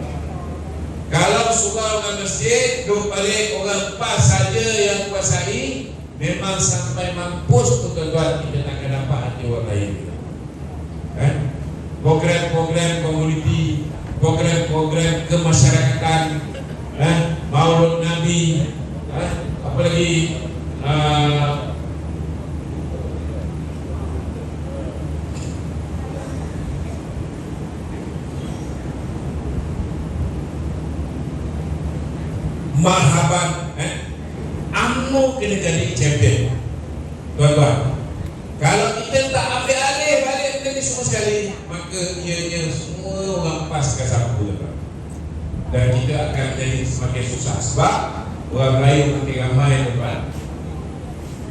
Kalau surau dan masjid, duk balik orang PAS saja yang kuasai, memang sampai mampus tu, tuan-tuan, kita tak akan dapat hati orang lain. Program-program komuniti, program-program kemasyarakatan, Maulud Nabi, apa lagi, marhaban, UMNO kena jadi champion, tuan-tuan. Kalau kita tak ambil alih balik benda ni semua sekali, maka ianya semua orang PAS akan sapu, tuan-tuan. Dan kita akan jadi semakin susah. Sebab orang Melayu makin ramai, tuan-tuan.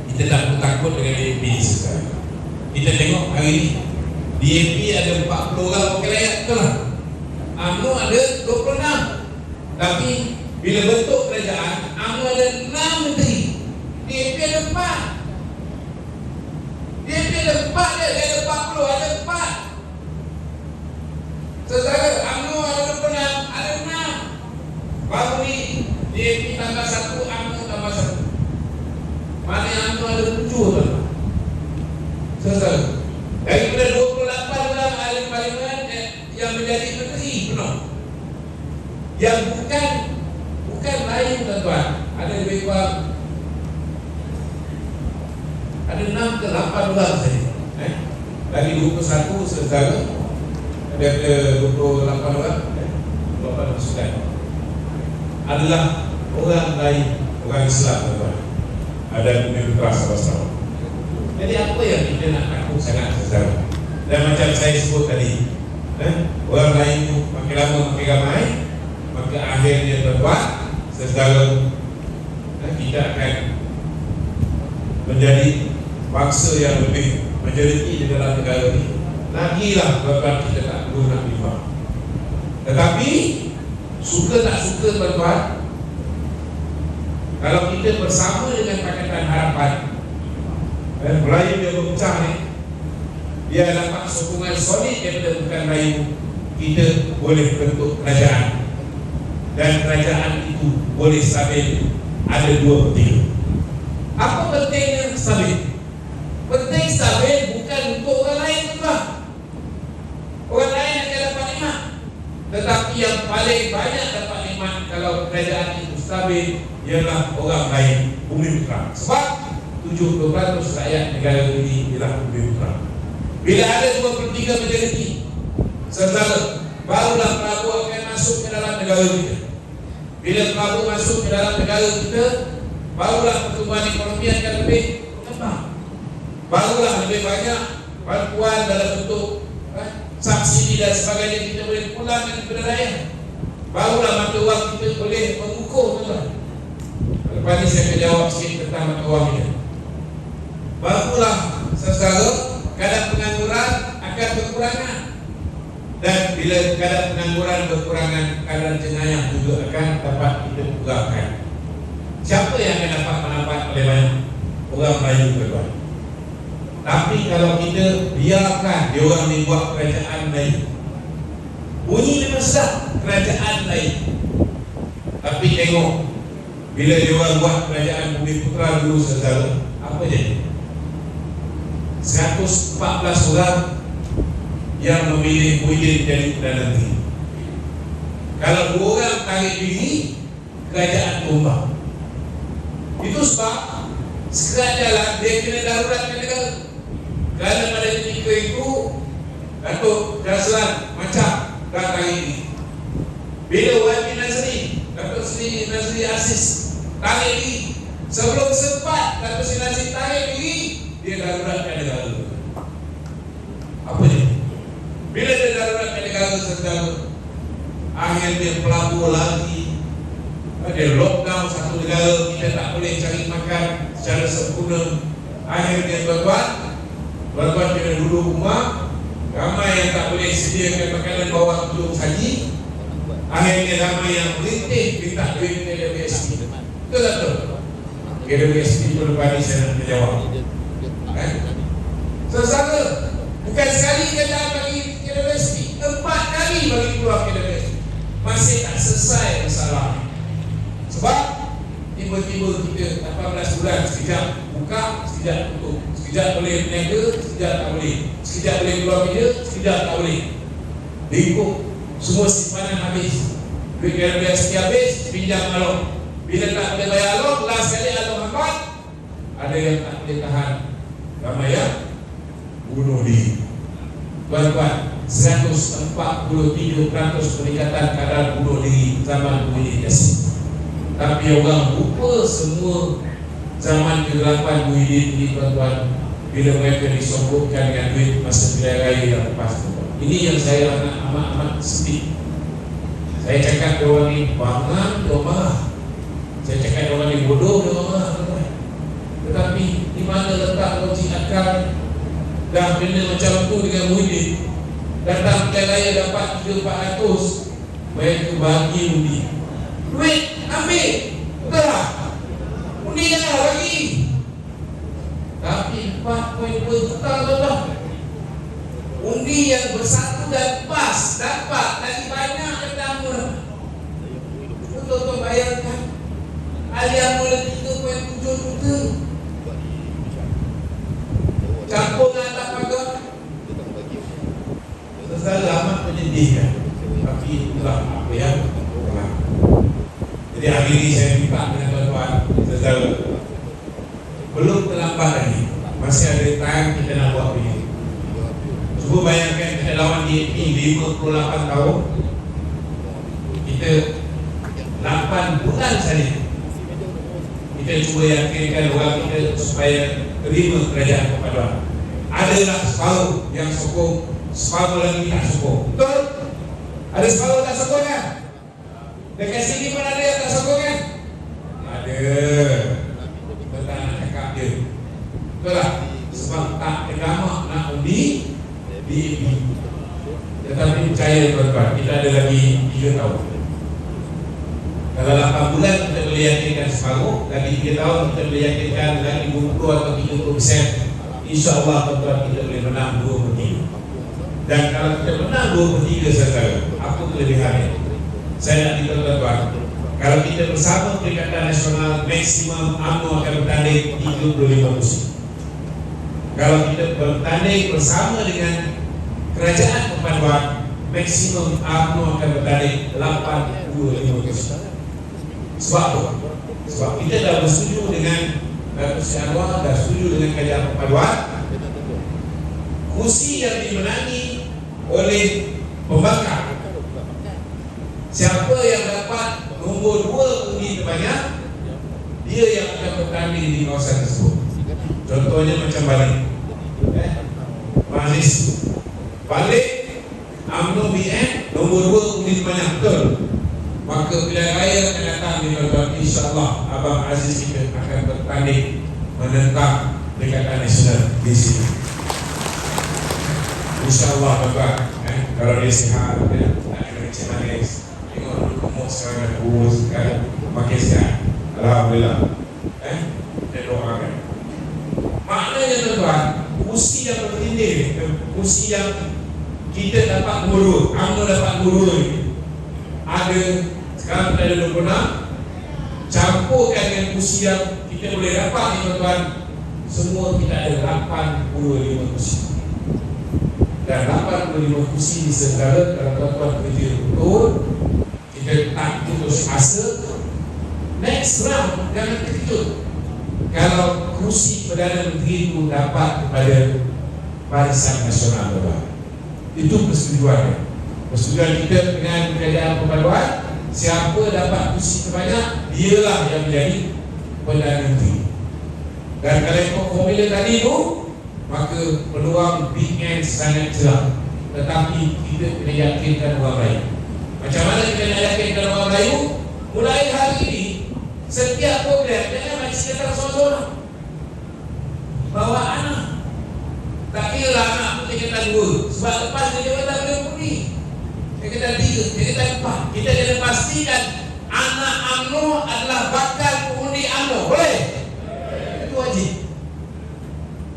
Kita tak perlu takut dengan DAP sekarang. Kita tengok hari ini DAP ada 40 orang wakil rakyat, betul tak? UMNO ada 26. Tapi bila bentuk kerajaan, UMNO ada 6 menteri, DAP ada 4. DAP ada 4 dia ada 40, ada 4. Saudara, UMNO ada 26, ada 6. Baru ni DAP tambah 1, UMNO tambah 1. Mana yang UMNO ada 7, tuan. Saudara, daripada 28 orang ahli parlimen yang menjadi menteri penuh, yang bukan lain, tuan-tuan, ada lebih kurang ada 6 ke 8 orang saja. Dari 21 saudara, daripada 28 orang, 28 pasukan adalah orang lain, orang Islam, tuan-tuan. Ada Bumi Putra sama-sama. Jadi apa yang kita nak takut sangat, saudara? Dan macam saya sebut tadi, orang lain tu makin lama makin ramai, maka akhirnya, tuan-tuan, saudara, kita akan menjadi bangsa yang lebih majoriti di dalam negara ini. Lagilah, tuan-tuan, kita tak perlu nak bimbang. Tetapi suka tak suka, tuan-tuan, kalau kita bersama dengan Pakatan Harapan, Melayu dia berpecah ni, dia dapat sokongan solid daripada bukan Melayu, kita boleh bentuk kerajaan. Dan kerajaan itu boleh stabil. Ada 2 penting. Apa pentingnya stabil? Penting stabil bukan untuk orang lain, tuan. Orang lain akan dapat nikmat, tetapi yang paling banyak dapat nikmat kalau kerajaan itu stabil ialah orang lain, Bumi Putra. Sebab 70% rakyat negara ini ialah Bumi Putra. Bila ada 2/3 majoriti, saudara, barulah Prabowo akan masuk ke dalam negara kita. Bila Prabowo masuk ke dalam negara kita, barulah pertumbuhan ekonomi akan lebih berkembang. Barulah lebih banyak bantuan dalam bentuk subsidi dan sebagainya, kita boleh pulangkan kepada rakyat. Barulah mata wang kita boleh mengukur, tuan-tuan. Lepas ni saya akan jawab sikit tentang mata wang kita. Barulah saudara, kadar pengangguran akan berkurangan. Dan bila kadar pengangguran berkurangan, kadar jenayah juga akan dapat kita kurangkan. Siapa yang akan dapat manfaat oleh banyak? Orang Melayu, tuan-tuan. Tapi kalau kita biarkan dia orang ni buat kerajaan Melayu, bunyi memang sedap, kerajaan Melayu. Tapi tengok, bila dia orang buat kerajaan Bumi Putra dulu, saudara, apa jadi? 114 orang yang memilih Muhyiddin jadi Perdana Menteri. Kalau 2 orang tarik diri, kerajaan tumbang. Itu sebab sekerat jalan dia kena daruratkan negara. Kerana pada ketika itu Datuk Jaslan macam dah tarik diri. Bila YB Nazri, Datuk Seri Nazri Aziz tarik diri, sebelum sempat Datuk Seri Nazri tarik diri, dia daruratkan negara. Apa dia? Bila dia daruratkan negara, saudara, akhirnya pelabur lagi, dia lockdown satu negara, kita tak boleh cari makan secara sempurna. Akhirnya tuan-tuan kena duduk rumah, ramai yang tak boleh sediakan makanan bawah tudung saji. Akhirnya ramai yang merintih minta duit KWSP. Betul tak betul? KWSP itu lepas ni saya nak menjawab. Saudara, bukan sekali kita bagi KWSP, 4 kali bagi keluar KWSP. Masih tak selesai masalah. Sebab tiba-tiba kita 18 bulan sekejap buka, sekejap tutup, sekejap boleh berniaga, sekejap tak boleh, sekejap boleh keluar kerja, sekejap tak boleh. Ikut semua simpanan habis, duit KWSP habis, pinjam alok. Bila tak boleh bayar alok, last kali alok hambat, ada yang tak boleh tahan, ramai yang bunuh diri. Tuan-tuan, 143% peningkatan kadar bunuh diri zaman Muhyiddin Yassin. Tapi orang lupa semua zaman kegelapan Muhyiddin ini, tuan-tuan, bila mereka disogokkan dengan duit masa pilihan raya yang lepas. Ini yang saya amat sedih. Saya cakap dia orang ni bangang, dia orang marah. Saya cakap dia orang ni bodoh, dia orang marah, tuan-tuan. Tetapi di mana letak logik akal? Dah benda macam tu dengan Muhyiddin, datang pilihan raya dapat 300-400, mereka bagi undi. Duit ambil, betul tak? Undi jangan bagi. Tapi 4.2 juta, tuan-tuan. Undi yang bersatu dan pas dapat lagi banyak pertama. Tuan-tuan bayangkan, alian mula 3.7 juta campur dengan atas pagar. Saudara, amat menyedihkan. Tapi itulah apa yang berlaku. Jadi hari ini saya minta dengan tuan-tuan, saudara, belum terlambat lagi, masih ada time kita nak buat begini. Cuba bayangkan kita lawan DAP 58 tahun, kita 8 bulan saja kita cuba yakinkan orang kita supaya terima kerajaan perpaduan. Adalah separuh yang sokong, separuh lagi tak sokong. Betul? Ada separuh tak sokong kan? Dekat sini pun ada yang tak sokong kan? Ada. Kita tak nak cakap dia. Betul tak? Sebab tak tergamak nak undi DAP. Tetapi percaya tuan-tuan, kita ada lagi 3 tahun. Kalau 8 bulan kita boleh yakinkan separuh, lagi 3 tahun kita boleh yakinkan lagi 20 atau 30%. InsyaAllah tuan-tuan kita boleh menang 2/3. Dan kalau kita menang 2/3, saudara, apa kelebihannya? Saya nak beritahu tuan-tuan, kalau kita bersama Perikatan Nasional, maksimum UMNO akan bertanding 35 kursi. Kalau kita bertanding bersama dengan Kerajaan Perpaduan, maksimum UMNO akan bertanding 85 kursi. Sebab apa? Sebab kita dah bersetuju dengan Datuk Seri Anwar, dah setuju dengan Kerajaan Perpaduan. Kursi yang dimenangi oleh pembangkang, siapa yang dapat nombor 2 undi terbanyak, dia yang akan bertanding di kawasan tersebut. Contohnya macam Balik, Majlis Balik UMNO BN nombor 2 undi sebanyak, betul. Maka pilihan raya akan datang di tuan-tuan, insya-Allah Abang Aziz kita akan bertanding menentang Perikatan Nasional di sini. InsyaAllah tuan-tuan, kalau dia sihat, dia tak kena kecil manis. Tengok dulu gemuk sekarang dah kurus kan, makin sihat. Alhamdulillah. Kita doakan. Maknanya tuan-tuan, kursi yang bertindih, kursi yang kita dapat guru, UMNO dapat guru ni, ada sekarang kita ada 26, campurkan dengan kursi yang kita boleh dapat ni tuan-tuan, semua kita ada 85 kursi. Dan 85 kursi di segala, kalau tuan-tuan kerja betul, kita tak putus asa. Next round jangan terkejut kalau kursi Perdana Menteri itu dapat kepada Barisan Nasional tuan-tuan. Itu persetujuan. Persetujuan kita dengan kerajaan perpaduan, siapa dapat kursi terbanyak, dialah yang menjadi Perdana Menteri. Dan kalau ikut formula tadi itu, maka peluang big end sangat cerah. Tetapi kita kena yakinkan orang lain. Macam mana kita nak yakinkan orang Melayu? Mulai hari ini, setiap program jangan makcik datang seorang-seorang, bawa anak. Tak kira lah anak pun tingkatan 2, sebab lepas dia jabatan boleh pergi tingkatan 3, tingkatan 4. Kita kena pastikan anak UMNO adalah bakal pengundi UMNO. Boleh? Itu wajib.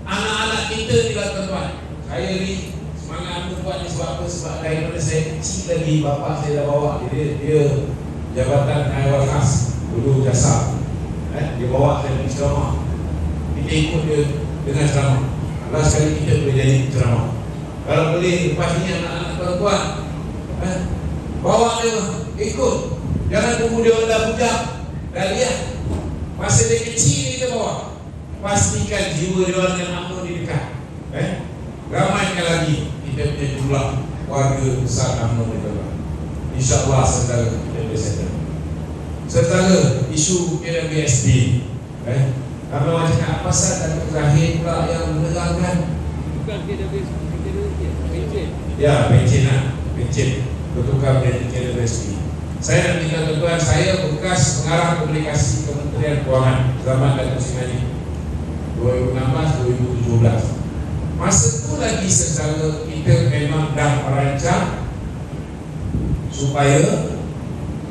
Anak-anak kita ni lah tuan-tuan. Saya ni semangat UMNO buat ni sebab apa? Sebab daripada saya kecil lagi, bapa saya dah bawa dia jabatan Haiwan Khas dulu jasa. Dia bawa saya pergi ceramah. Kita ikut dia dengan ceramah. Last sekali kita boleh jadi ceramah. Kalau boleh lepas ni anak-anak tuan-tuan, bawa dia ikut. Jangan tunggu dia dah bujang, dah lihat. Masa dia kecil ni kita bawa. Pastikan jiwa dia dengan UMNO di dekat. Ramaikan lagi kita punya jumlah warga besar UMNO di dekat. InsyaAllah saudara kita boleh settle. Saudara isu KWSP, kalau macam nak pasal dan terakhir pula yang menerangkan bukan pencen. Ya, pencen lah. Pencen bertukar menjadi KWSP. Saya nak minta tuan-tuan, saya bekas pengarah komunikasi Kementerian Kewangan zaman Datuk Seri Najib 2016-2017. Masa tu lagi secara kita memang dah merancang supaya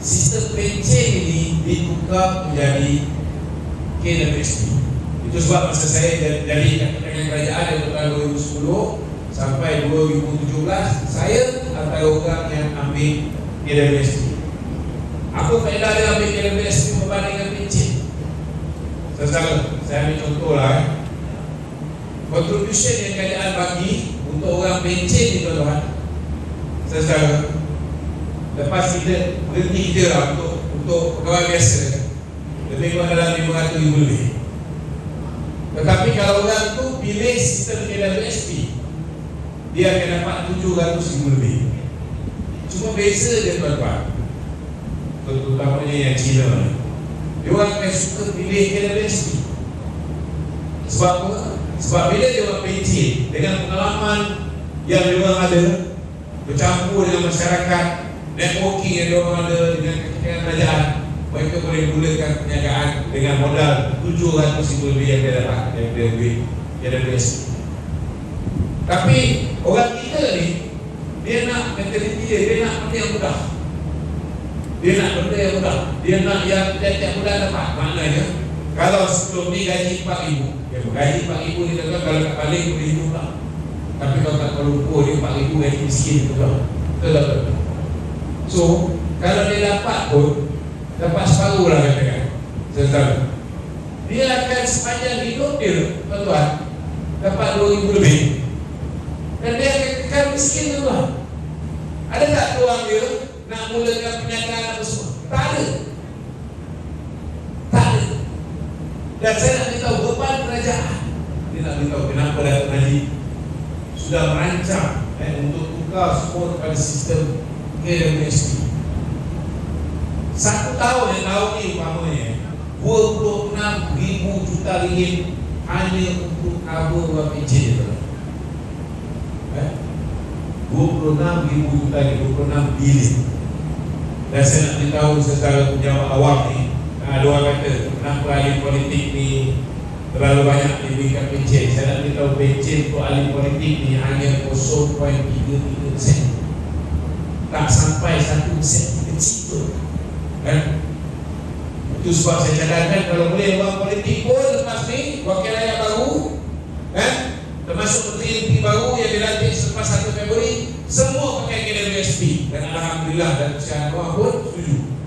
sistem pencen ini ditukar menjadi KWSP. Itu sebab masa saya jadi dengan kerajaan dari tahun 2010 sampai 2017, saya antara orang yang ambil KWSP. Apa faedah dia ambil KWSP berbanding dengan pencen? Saya ambil contoh lah. Contribution yang kerajaan bagi untuk orang pencen ni tuan-tuan, lepas kita berhenti je lah untuk pegawai biasa, lebih kurang dalam 500,000 lebih. Tetapi kalau orang tu pilih sistem KWSP, dia akan dapat 700,000 lebih. Cuma beza dia tuan-tuan, terutamanya yang Cina ni, dia orang akan suka pilih KWSP. Sebab apa? Sebab bila dia orang pencen, dengan pengalaman yang dia orang ada, bercampur dengan masyarakat, networking yang dia orang ada dengan kerajaan, mereka boleh mulakan perniagaan dengan modal 700,000 lebih yang dia dapat dari KWSP. Tapi orang kita ni, dia nak mentaliti dia nak benda yang mudah. Dia nak benda yang mudah. Dia nak yang tiap-tiap bulan dapat. Maknanya kalau sebelum ni gaji 4,000, gaji 4,000 ni kalau kat balik boleh hidup lah. Tapi kalau kat Kuala Lumpur dia 4,000 gaji miskin, betul. So kalau dia dapat pun dapat separuh lah katakan. Dia akan sepanjang hidup dia tuan-tuan dapat 2,000 lebih. Dan dia akan kekal miskin tuan-tuan. Ada tak peluang dia nak mulakan perniagaan apa semua? Tak ada. Tak ada. Dan saya nak beritahu beban kerajaan. Dia nak beritahu kenapa Datuk Najib sudah merancang untuk tukar semua kepada sistem KWSP. 1 tahun yang tahun ni umpamanya 26,000 juta ringgit hanya untuk cover orang pencen. 26,000 juta ni, 26 bilion. Dan saya nak beritahu secara penjawab awam ni, ada orang kata kenapa ahli politik ni terlalu banyak diberikan pencen. Saya nak beritahu pencen untuk ahli politik ni hanya 0.33%, tak sampai 1% kecil tu kan. Itu sebab saya cadangkan kalau boleh orang politik pun lepas ni wakil rakyat baru kan, termasuk menteri baru yang dilantik selepas 1 Februari, semua pakai KWSP. Dan Alhamdulillah dan Syah Anwar pun setuju.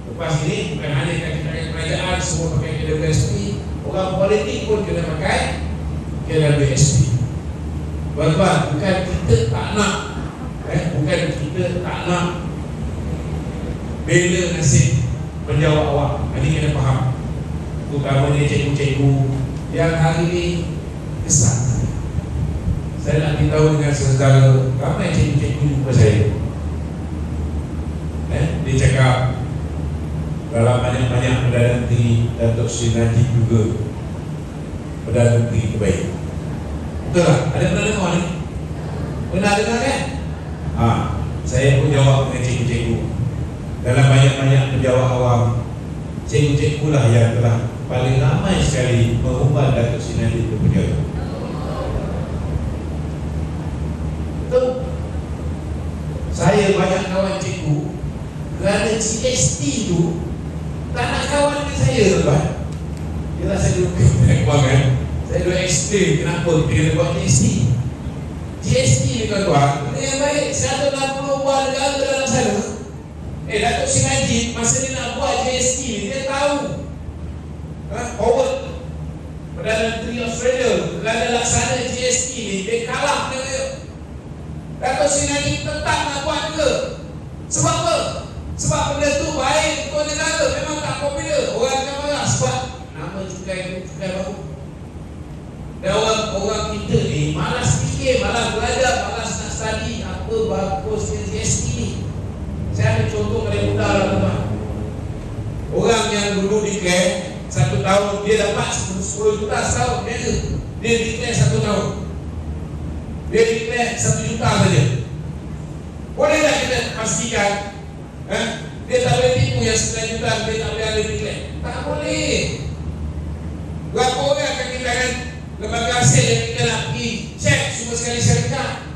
Lepas ini bukan hanya kerajaan semua pakai KWSP, orang politik pun kena pakai KWSP. Tuan-tuan, bukan kita tak nak bukan kita tak nak bela nasib penjawat awam. Ini kena faham, terutamanya cikgu-cikgu yang hari ini kesal. Saya nak beritahu dengan saudara, ramai cikgu-cikgu jumpa saya. Dia cakap dalam banyak-banyak Perdana Menteri Datuk Seri Najib juga Perdana Menteri terbaik. Betul tak? Ada pernah dengar ni? Pernah dengar kan? Saya pun jawab dengan cikgu-cikgu. Dalam banyak-banyak penjawat awam, cikgu-cikgu lah yang telah paling ramai sekali mengubah Datuk Seri Najib ke penjara. Betul? Saya banyak kawan cikgu kerana GST tu tak nak kawan dengan saya, tuan. Yelah saya dulu kan, saya dulu explain kenapa kita kena buat GST. GST ni tuan-tuan, benda yang baik. 160 buah negara dalam sana. Datuk Seri Najib masa dia nak buat GST ni, dia tahu Howard, Perdana Menteri Australia, kerana laksana GST ni, dia kalah dengan dia. Datuk Seri Najib tetap nak buat juga. Sebab apa? Sebab benda tu baik untuk negara. Memang tak popular, orang akan marah sebab nama cukai itu cukai baru. Dan orang kita ni malas fikir, malas belajar, malas nak study apa bagusnya GST ni. Saya ambil contoh pada mudah lah tuan. Orang yang dulu declare 1 tahun dia dapat 10 juta setahun, dia declare 1 tahun, dia declare 1 juta saja. Boleh tak kita pastikan dia tak boleh tipu yang 9 juta, dia tak boleh ada declare? Tak boleh. Berapa orang akan kita kan lembaga hasil yang kita nak pergi cek semua sekali syarikat?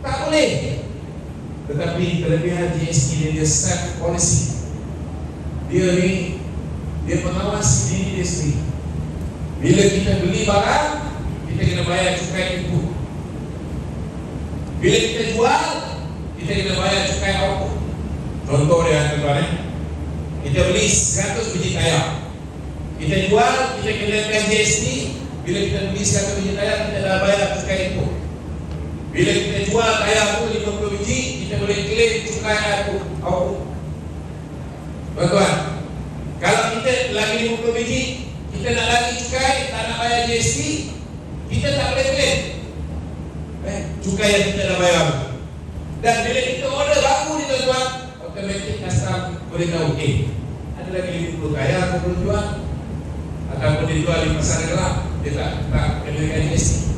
Tak boleh. Tetapi kelebihan GST dia self policy. Dia mengawasi diri dia sendiri. Bila kita beli barang, kita kena bayar cukai input. Bila kita jual, kita kena bayar cukai output. Contoh dia tuan-tuan, kita beli 100 biji tayar, kita jual, kita kenakan GST. Bila kita beli 100 biji tayar, kita dah bayar cukai input. Bila kita jual tayar tu 50 biji, kita boleh claim cukai output. Tuan-tuan, kalau kita lagi 50 biji, kita nak lagi cukai, tak nak bayar GST, kita tak boleh claim cukai yang kita dah bayar. Dan bila kita order baru ni tuan-tuan, automatic custom boleh tahu ada lagi 50 tayar aku perlu jual, ataupun dia jual di pasar gelap, dia tak kenakan GST.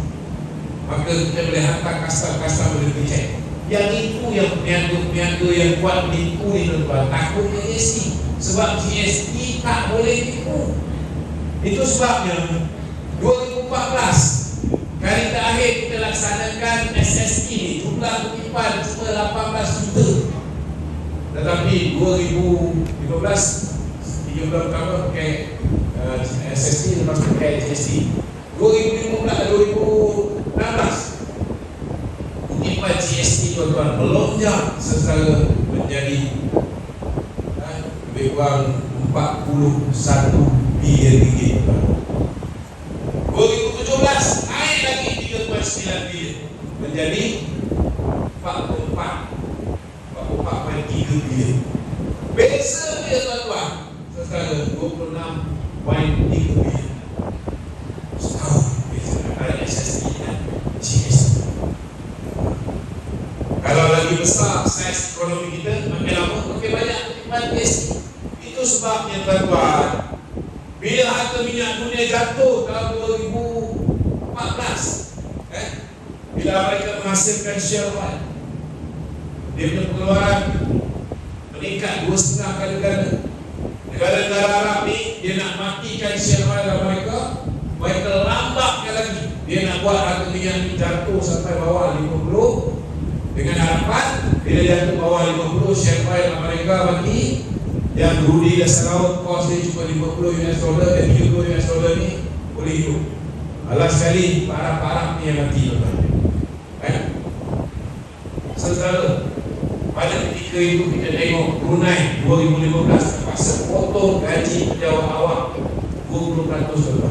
Maka kita boleh hantar custom boleh dicek. Yang itu yang peniaga yang buat menipu ni tuan-tuan, takutnya GST. Sebab GST tak boleh tipu. Itu sebabnya 2014 kali terakhir kita laksanakan SST ni, jumlah kutipan cuma 18 juta. Tetapi 2015 3 bulan pertama pakai SST, lepas pakai GST. 2016 kutipan GST tuan-tuan melonjak secara menjadi lebih kurang 41 bilion ringgit. 2017 naik lagi 3.9 bilion menjadi 44.3 bilion. Beza dia tuan-tuan secara 26.3 bilion setahun. Beza antara SST dan GST. Kalau lagi besar saiz ekonomi kita, makin lama makin banyak kutipan GST. Itu sebabnya tuan-tuan, bila harga minyak dunia jatuh tahun 2014, bila mereka menghasilkan share oil, dia punya pengeluaran meningkat 2,5 kali ganda. Negara-negara Arab ni dia nak matikan share oil mereka, mereka lambatkan lagi. Dia nak buat harga minyak ni jatuh sampai bawah 50 dengan harapan bila jatuh bawah 50 share oil mereka mati. Yang berudi dasar laut kos dia cuma $50 dan $30 ni boleh hidup. Alas sekali para-para ni yang mati Saudara, pada ketika itu kita tengok Brunei 2015 terpaksa potong gaji pejabat awam 20%.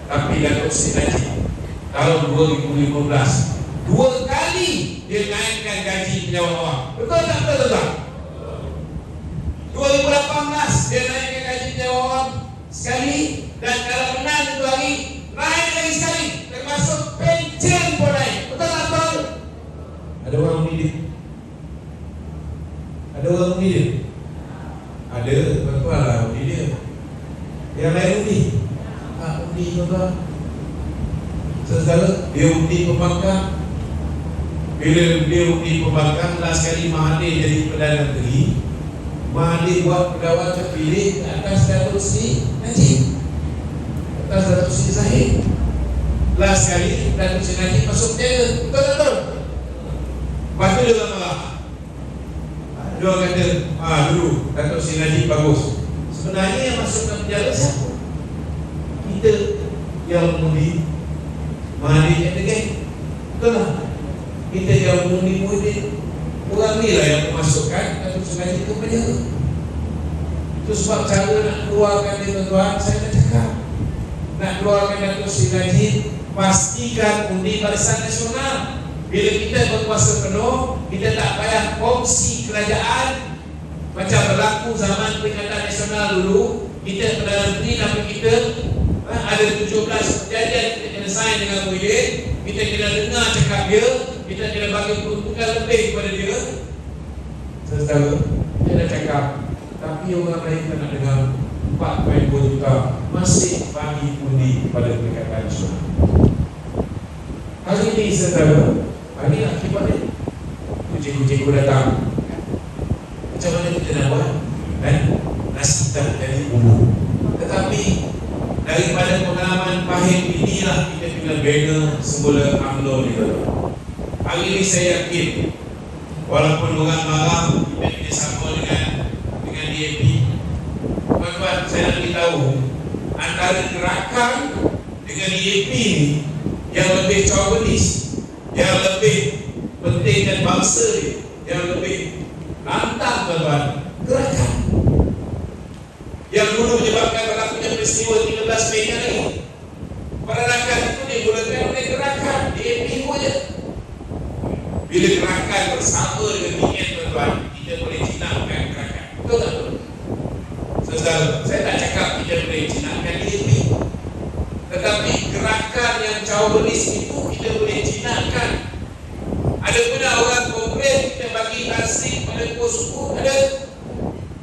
Tapi Datuk Seri Najib tahun 2015 2 kali dia naikkan gaji pejabat awam. Betul tak betul? 2018 dia naikkan gaji pejabat awam sekali, dan kalau menang itu hari naik lagi sekali, termasuk pension pun naik. Betul tak betul? Ada orang undi dia? Ada orang undi dia? Ada, betul lah undi dia. Yang lain undi? Undi tuan-tuan. Saudara, dia undi pembangkang. Bila dia undi pembangkang, last kali Mahathir jadi Perdana Menteri, Mahathir buat pegawai terpilih ke atas Datuk Seri Najib, atas Datuk Seri Zahid. Last kali Datuk Seri Najib masuk penjara. Betul tak betul? Lepas tu dia marah. Dia kata, dulu Datuk Seri Najib bagus. Sebenarnya yang masuk ke penjara siapa? Kita yang mengundi Mahathir kata kan? Betul lah. Kita yang mengundi orang ni lah yang memasukkan Datuk Seri Najib ke penjara. Itu sebab cara nak keluarkan dia tuan-tuan, saya dah cakap. Nak keluarkan Datuk Seri Najib, pastikan undi Barisan Nasional. Bila kita berkuasa penuh, kita tak payah kongsi kerajaan macam berlaku zaman Perikatan Nasional dulu. Kita Perdana Menteri, tapi kita ada 17 perjanjian kita kena sign dengan Muhyiddin. Kita kena dengar cakap dia, kita kena bagi peruntukan lebih kepada dia. Saudara, dia dah cakap, tapi orang lain tak nak dengar. 4.2 juta masih bagi undi kepada Perikatan Nasional. Hari ini saudara, hari ini akibat dia kucing-kucing datang. Macam mana kita nak buat? Nasi tak dari bumbu. Tetapi daripada pengalaman pahit inilah kita kena bina semula UMNO ni. Hari ini saya yakin, walaupun orang marah, kita kena sama dengan DAP. Tuan-tuan, saya nak beritahu, antara gerakan dengan DAP ni yang lebih chauvinis, yang lebih pentingkan bangsa ni, yang lebih lantang tuan-tuan, gerakan yang dulu menyebabkan berlakunya peristiwa 13 Mei hari. Pergerakan itu dimulakan oleh gerakan DAP saja. Bila gerakan bersama dengan DN tuan-tuan, kita boleh jinakkan gerakan. Betul tak betul? Saudara, saya tak cakap kita boleh jinakkan DAP, tetapi gerakan yang chauvinis itu kita boleh jinakkan. Ada pun orang komplain kita bagi tasik pada suku, ada?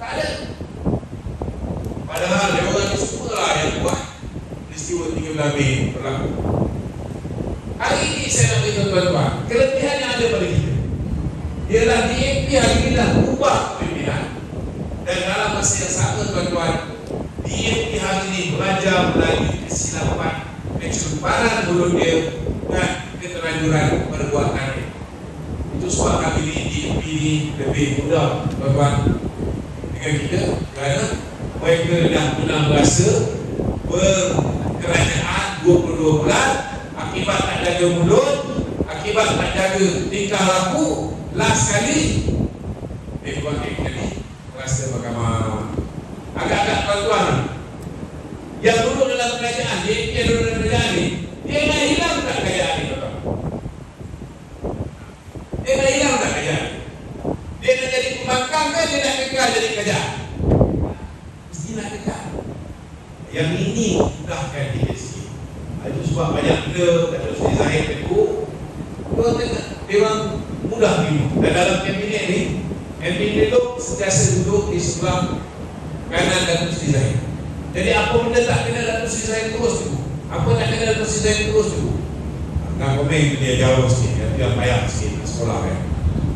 Tak ada. Padahal dia orang semua lah yang buat peristiwa 13 Mei berlaku. Hari ini saya nak beritahu tuan-tuan, kelebihan yang ada pada kita ialah DAP hari ini dah ubah pimpinan, dan dalam masa yang sama tuan-tuan, DAP hari ini belajar melalui kesilapan, kecemparan mulut dia dan keterlanjuran perbuatannya. Itu sebab kali ini DAP ini lebih mudah tuan-tuan dengan kita, kerana mereka dah pernah berasa berkerajaan 22 bulan. Akibat tak jaga mulut, akibat tak jaga tingkah laku, last kali buat kali rasa mahkamah. Agak-agak tuan-tuan, yang dulu dalam kerajaan, dia dulu dalam kerajaan ni, dia nak hilang tak kerajaan ni tuan-tuan? Dia nak hilang tak kerajaan? Dia nak jadi pembangkang ke dia nak kekal jadi kerajaan? Mesti nak kekal. Yang ini mudahkan kita sikit. Itu sebab banyak benda Datuk Seri Zahid tegur, dia orang mudah minum. Dan dalam kabinet ni, kabinet tu sentiasa duduk di sebelah kanan Datuk Seri Zahid. Jadi apa benda tak kena Datuk Seri Zahid terus tu, apa tak kena Datuk Seri Zahid terus tu. Nak komen dia jauh sikit, dia payah sikit nak sekolah kan.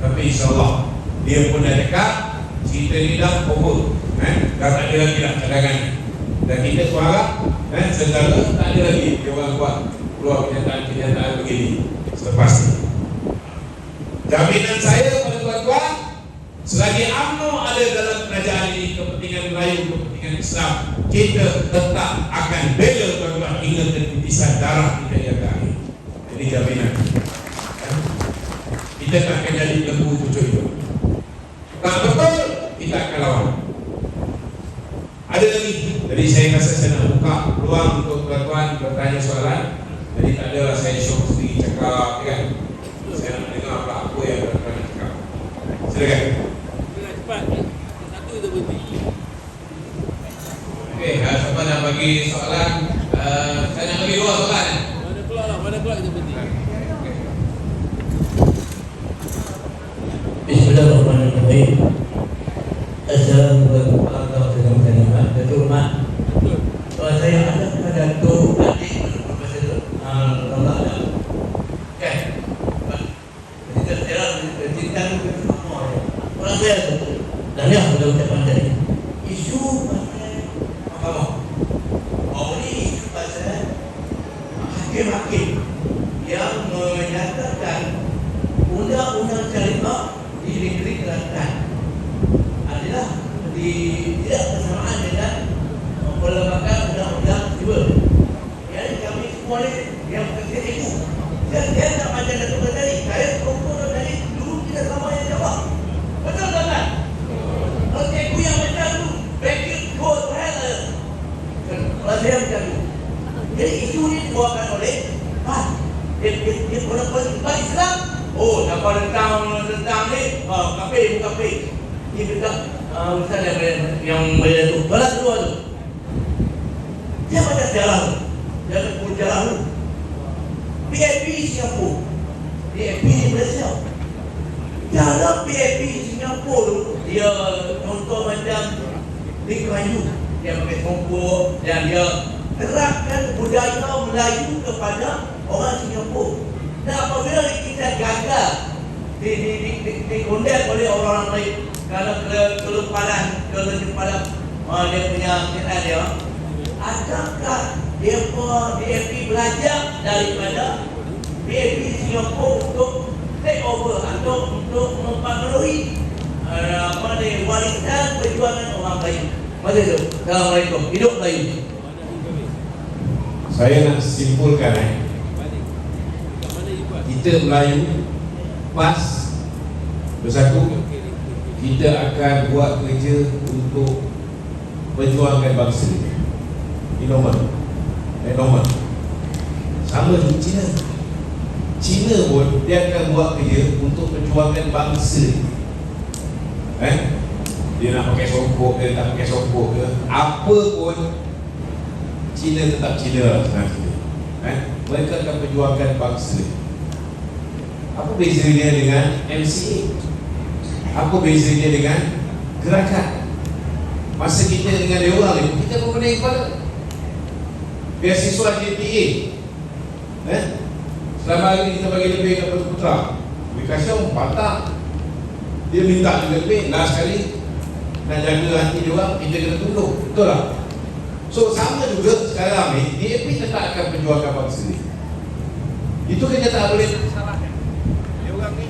Tapi insyaAllah dia pun dah dekat, cerita ni dah over, dah tak ada lagi dah cadangan. Dan kita suara segala tak ada lagi dia orang buat keluar kenyataan begini selepas ni. Jaminan saya pada tuan-tuan, selagi UMNO ada dalam kerajaan ini, kepentingan Melayu, kepentingan Islam, kita tetap akan bela tuan-tuan hingga ketitisan darah kita yang terakhir. Jadi jaminan kita tak akan jadi lembu cucuk itu. Tak betul, kita akan lawan. Ada lagi. Jadi saya rasa saya nak buka peluang untuk tuan-tuan bertanya soalan. Jadi tak adalah saya show sendiri cakap, kan? Saya nak dengar apa yang tuan-tuan nak cakap. Silakan. Cepat. Satu itu berhenti. Okey, siapa nak bagi soalan? Saya nak bagi 2 soalan. Mana keluar kita berhenti. Bismillahirrahmanirrahim. Assalamualaikum warahmatullahi wabarakatuh. Datuk Mak, saya ada Datuk adik Profesor Rambak kan? Kita sekarang cerita semua orang saya dan ya sudah ucapan tadi isu pasal mahkamah. Ini isu pasal hakim-hakim yang menyatakan undang-undang syariah di negeri Kelantan adalah tidak bersamaan dengan perlembagaan undang-undang civil. Jadi kami semua ni yang bekerja itu, dia tak macam Datuk tadi. Saya terukur dari dulu kita sama yang jawab. Betul tak? Kalau cikgu yang macam tu, backing go to hell. Kalau saya macam tu. Jadi isu ni dibawakan oleh dia orang Islam. Oh, dapat tentang ni, kafir. Dia bilang Ustaz yang boleh tu balas dua tu. Dia baca sejarah tu. Dia pun sejarah tu. PAP Singapura, PAP di Malaysia. Dalam PAP Singapura tu, dia contoh macam Lee Kuan Yew, dia pakai kompor dan dia terapkan budaya Melayu kepada orang Singapura. Dan apabila kita gagal dikondem oleh orang lain kerana kelupanan dia punya kena dia, adakah dia PAP belajar daripada PAP Singapura untuk take over atau untuk mempengaruhi warisan perjuangan orang lain? Macam itu. Assalamualaikum. Hidup Melayu. Saya nak simpulkan kita Melayu PAS bersatu, kita akan buat kerja untuk perjuangan bangsa. Ini normal. Sama dengan China. China pun dia akan buat kerja untuk perjuangan bangsa. Dia nak pakai songkok ke, tak pakai songkok ke, apa pun China tetap China lah sebenarnya. Mereka akan perjuangkan bangsa. Apa bezanya dengan MCA? Apa bezanya dengan gerakan? Masa kita dengan dia orang ni, kita pun pening kepala. Beasiswa JPA, selama hari kita bagi lebih kepada Putra. Bikasya patah, dia minta juga lebih. Last sekali nak jaga hati dia orang, kita kena tunduk. Betul tak? So sama juga sekarang ni, DAP tetap akan perjuangkan bangsa ni. Itu kita tak boleh salahkan. Dia orang ni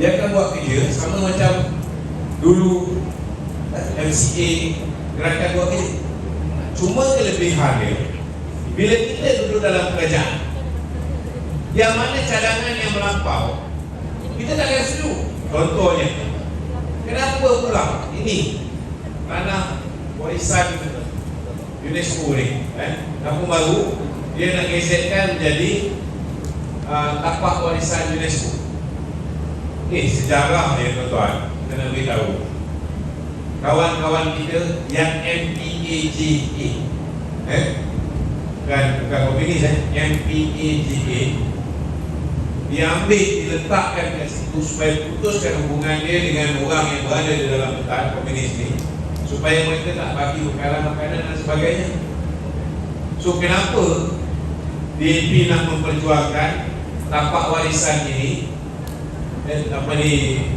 dia akan buat kerja sama macam dulu MCA gerakan buat kerja. Cuma kelebihan dia, bila kita duduk dalam kerajaan, yang mana cadangan yang melampau, kita tak akan setuju. Contohnya, kenapa pula ini tanah warisan UNESCO ni, kampung baru, dia nak gesetkan menjadi tapak warisan UNESCO. Ini sejarah dia tuan-tuan, kena beritahu. Kawan-kawan kita yang MPAGA, bukan komunis, MPAGA, diambil, diletakkan kat situ supaya putuskan hubungan dia dengan orang yang berada di dalam petahan komunis ni, supaya mereka tak bagi bekalan makanan dan sebagainya. So kenapa DAP nak memperjuangkan tapak warisan ini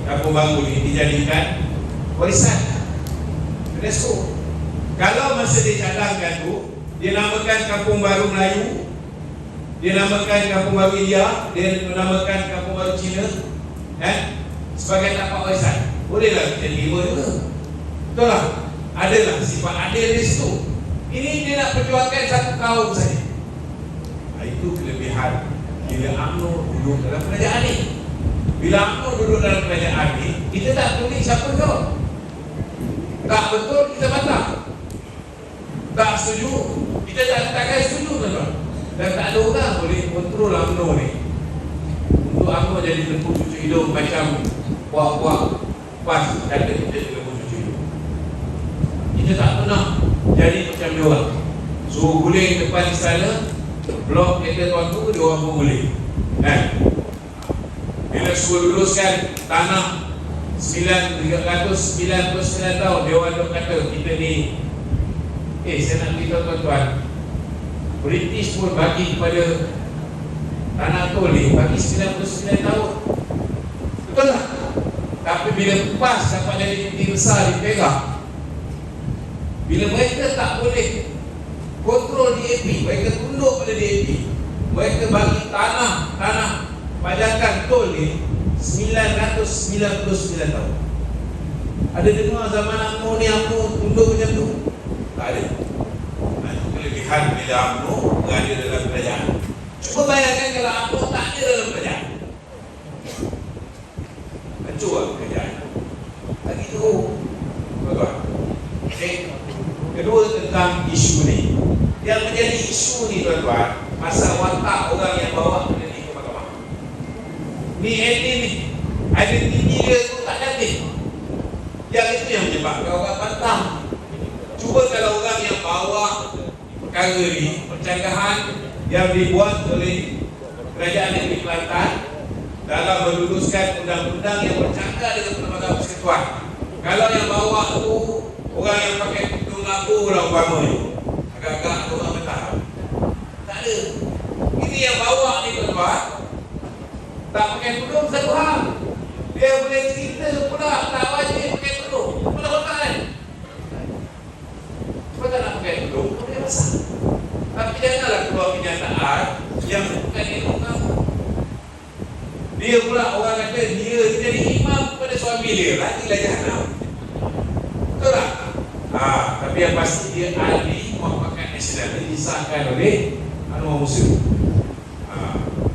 Kampung Baru ini dijadikan warisan UNESCO. Kalau masa dicadangkan tu, dia namakan Kampung Baru Melayu, dia namakan Kampung Baru India, dia namakan Kampung Baru Cina, sebagai tapak warisan. Bolehlah kita terima juga. Betul lah. Adalah sifat adil di situ. Ini dia nak perjuangkan satu kaum saja. Itu kelebihan bila UMNO duduk dalam kerajaan ni. Bila UMNO duduk dalam kerajaan ni, kita tak peduli siapa kau. Tak betul, kita bantah. Tak setuju, kita takkan setuju, tuan-tuan. Dan tak ada orang boleh kontrol UMNO ni. Untuk UMNO jadi lembu cucu hidung macam buah-buah pas kata kita lembu cucu hidung. Kita tak pernah jadi macam dia orang. Suruh guling depan istana, blok kereta tuan tu, dia orang pun boleh. Bila suruh luruskan tanah 399 tahun, dia orang duk kata kita ni saya nak beritahu tuan-tuan, British pun bagi kepada tanah tol ni bagi 99 tahun. Betul tak? Tapi bila PAS dapat jadi peti besar di Perak, bila mereka tak boleh kontrol DAP, mereka tunduk pada DAP, mereka bagi tanah pajakan tol ni 999 tahun. Ada dengar zaman UMNO ni UMNO tunduk macam tu? Tak ada. Itu kelebihan bila UMNO berada dalam kerajaan. Cuba bayangkan kalau UMNO tak ada dalam kerajaan, hancur lah kerajaan. Lagi tu tuan-tuan. Kedua tentang isu ni. Yang menjadi isu ni tuan-tuan, pasal watak orang yang bawa benda ni ke mahkamah. Ni admin ni, identiti dia tu tak cantik. Yang itu yang menyebabkan orang bantah. Cuba kalau orang yang bawa perkara ni, pencegahan yang dibuat oleh Kerajaan Negeri Kelantan dalam meluluskan undang-undang yang bercakap dengan Perlembagaan Persekutuan. Kalau yang bawa tu orang yang pakai tudung lampu lah umpamanya, agak-agak orang mentah. Tak ada. Ini yang bawa ni tuan-tuan, tak pakai tudung satu hal. Dia boleh cerita pula tak wajib pakai tudung. Pula otak kan? Sebab tak nak pakai tudung, boleh pasal. Tapi janganlah keluar kenyataan yang bukan ilmu kamu. Dia pula orang kata dia jadi imam kepada suami dia, lagilah jahanam. Betul tak? Tapi yang pasti dia ahli muafakat nasional, dia disahkan oleh Anwar Musim.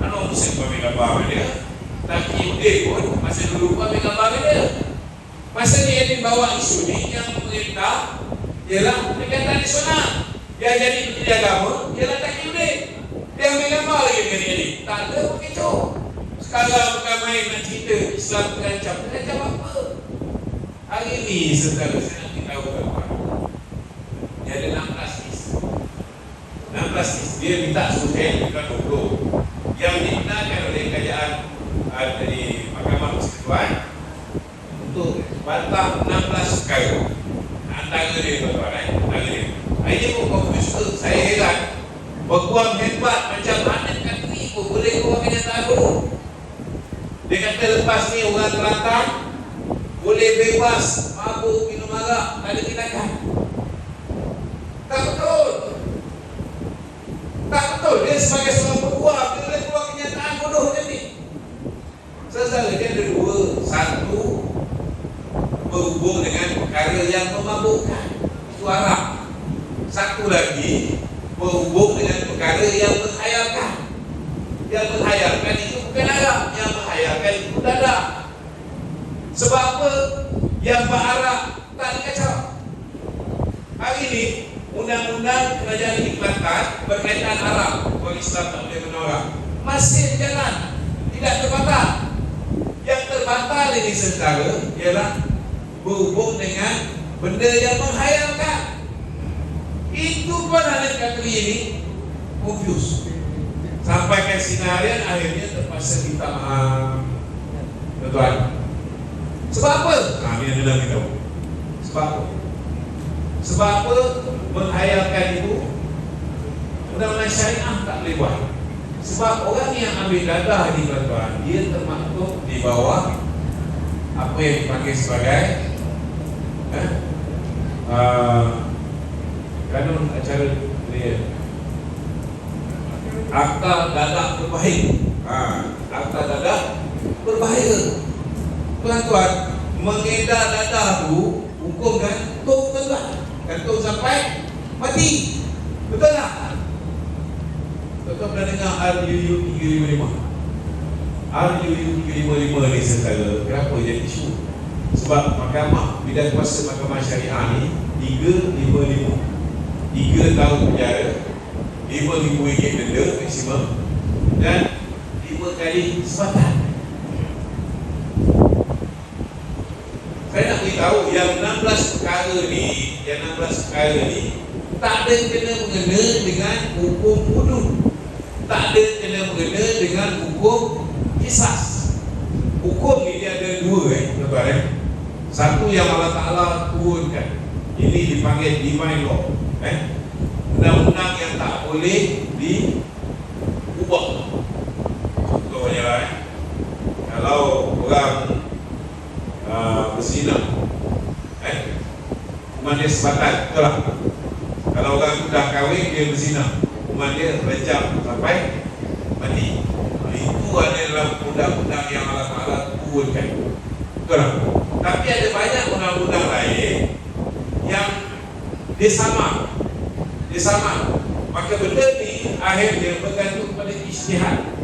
Anwar Musim pun ambil gambar dia. Tapi dia pun masa dulu pun ambil gambar dia. Masa ni yang bawa isu ni, yang pemerintah ialah Perikatan Nasional. Yang jadi menteri agama ialah Taqiyuddin. Dia ambil gambar lagi dengan dia ni. Tak ada pun kecoh. Sekarang bukan main nak cerita Islam terancam. Terancam apa? Hari ni saudara saya nak beritahu tuan-tuan, dia ada 16 kes. 16 kes. Dia minta suruh saya bukan 20 yang dibenarkan oleh kerajaan dari Mahkamah Persekutuan untuk bantah 16 perkara. Antara dia tuan-tuan, antara dia. Ini pun confuse saya heran. Berkuam hebat macam mana Katri pun boleh keluar kenyataan dulu. Dia kata lepas ni orang Kelantan boleh bebas mabuk, minum arak, tak ada tindakan. Tak betul. Tak betul. Dia sebagai seorang peguam, dia boleh keluar kenyataan bodoh macam ni. Saudara, dia ada dua. Satu, berhubung dengan perkara yang memabukkan, itu arak. Satu lagi, berhubung dengan perkara yang menghayalkan. Yang menghayalkan itu bukan arak, yang menghayalkan itu dadak. Sebab apa? Yang berarak tak dikacau. Hari ini undang-undang Kerajaan Negeri Kelantan berkaitan arak, orang Islam tak boleh menolak, masih berjalan, tidak terbatal. Yang terbatal ini saudara ialah berhubung dengan benda yang menghayalkan. Itu pun Anak Katri ini confused. Sampai ke sinarian akhirnya terpaksa minta maaf. Tuan-tuan, sebab apa? Kami ada nak beritahu. Sebab apa? Sebab apa? Menghayalkan itu undang-undang syariah tak boleh buat. Sebab orang yang ambil dadah di tuan-tuan, dia termasuk di bawah apa yang dipanggil sebagai kanun acara dia, akta dadah berbahaya. Akta dadah berbahaya. Tuan-tuan, mengedar dadah tu hukum gantung, tuan-tuan. Gantung sampai mati. Betul tak? Tuan-tuan pernah dengar RUU 355? RUU 355 ni sekarang kenapa jadi isu? Sebab mahkamah, bidang kuasa mahkamah syariah ni 355, 3 tahun penjara, RM5,000 denda maksimum, dan 5 kali sebatan. Saya nak beritahu yang 16 perkara ni tak ada kena mengena dengan hukum hudud, tak ada kena mengena dengan hukum kisas. Hukum ni dia ada 2 tuan-tuan. Satu yang Allah Ta'ala turunkan, ini dipanggil divine law, undang-undang yang tak boleh diubah. Contohnya kalau orang berzina, hukuman dia sebatan, betul tak? Kalau orang tu dah kahwin, dia berzina, hukuman dia rejam sampai mati. Itu ada dalam undang-undang yang Allah Ta'ala turunkan, betul tak? Tapi ada banyak undang-undang lain yang dia sama. Maka benda ni akhirnya bergantung pada ijtihad.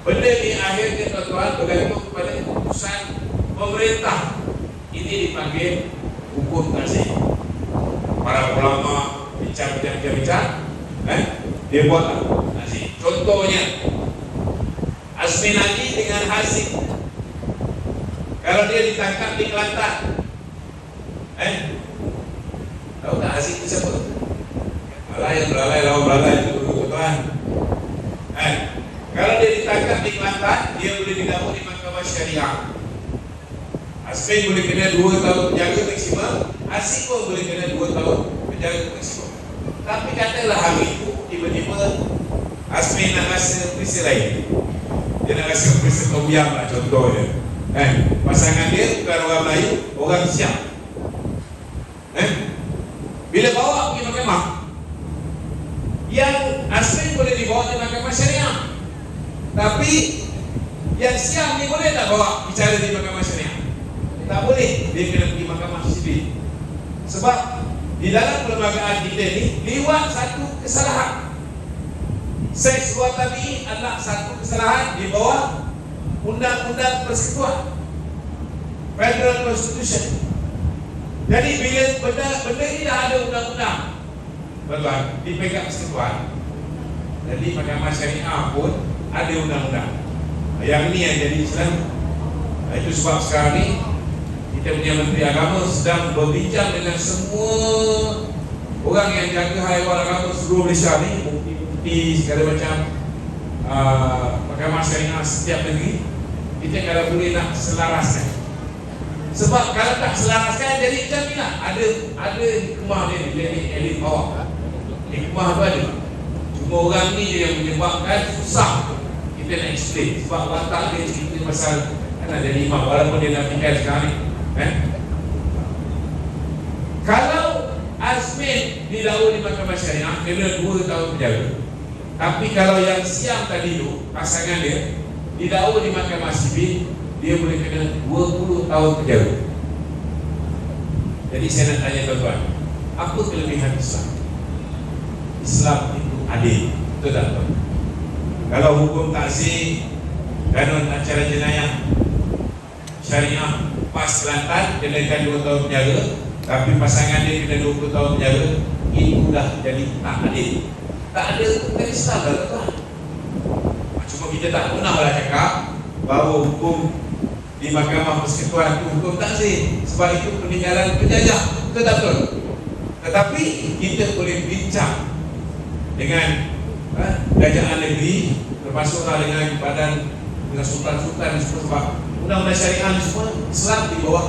Benda ni akhirnya tuan-tuan bergantung pada keputusan pemerintah. Ini dipanggil hukum tasik. Para ulama bincang, dia buatlah tasik. Contohnya Azmi Naji dengan Hasik, kalau dia ditangkap di Kelantan, tahu tak Hasik itu siapa? Belalai lawan belalai itu tuan. Kalau dia ditangkap di Kelantan, dia boleh didakwa di mahkamah syariah. Asmi boleh kena 2 tahun penjara maksimum, Hasik pun boleh kena 2 tahun penjara maksimum. Tapi katalah hari itu tiba-tiba Asmi nak rasa perisa lain, dia nak rasa perisa Tom Yam lah contohnya. Pasangan dia bukan orang Melayu, orang Siam. Bila bawa pergi mahkamah, yang Asmi boleh dibawa di mahkamah syariah, tapi yang Siam ni boleh tak bawa bicara di mahkamah syariah? Tak boleh, dia kena pergi mahkamah sivil. Sebab di dalam perlembagaan kita ni liwat satu kesalahan. Seks luar tabi'i adalah satu kesalahan di bawah undang-undang persekutuan, Federal Constitution. Jadi bila benda ini dah ada undang-undang, tuan-tuan, dipegang persekutuan, jadi mahkamah syariah pun ada undang-undang. Yang ni yang jadi Islam. Itu sebab sekarang ni kita punya Menteri Agama sedang berbincang dengan semua orang yang jaga haiwan agama seluruh Malaysia ni, bukti-bukti segala macam mahkamah syariah setiap negeri. Kita kalau boleh nak selaraskan. Sebab kalau tak selaraskan jadi macam ni lah. Ada hikmah dia ni, jadi elit bawah. Hikmah tu ada. Cuma orang ni je yang menyebabkan susah kita nak explain. Sebab watak dia cerita pasal kan ada 5, walaupun dia nak tinggal sekarang ni. Kalau Azmin didakwa di mahkamah syariah kena 2 tahun penjara. Tapi kalau yang Siam tadi tu, pasangan dia didakwa di mahkamah sivil, dia boleh kena 20 tahun penjara. Jadi saya nak tanya tuan-tuan, apa kelebihan Islam? Islam itu adil, betul tak tuan? Kalau hukum takzir, kanun acara jenayah syariah pas Kelantan kenakan 2 tahun penjara, tapi pasangan dia kena 20 tahun penjara, itu dah jadi tak adil. Tak ada hukum Islam dah tuan. Cuma kita tak pernah lah cakap bahawa hukum di mahkamah persekutuan itu hukum takzir, sebab itu peninggalan penjajah, betul tak betul? Tetapi kita boleh bincang dengan kerajaan negeri, termasuklah dengan badan, dengan sultan-sultan semua, sebab undang-undang syariah semua Islam di bawah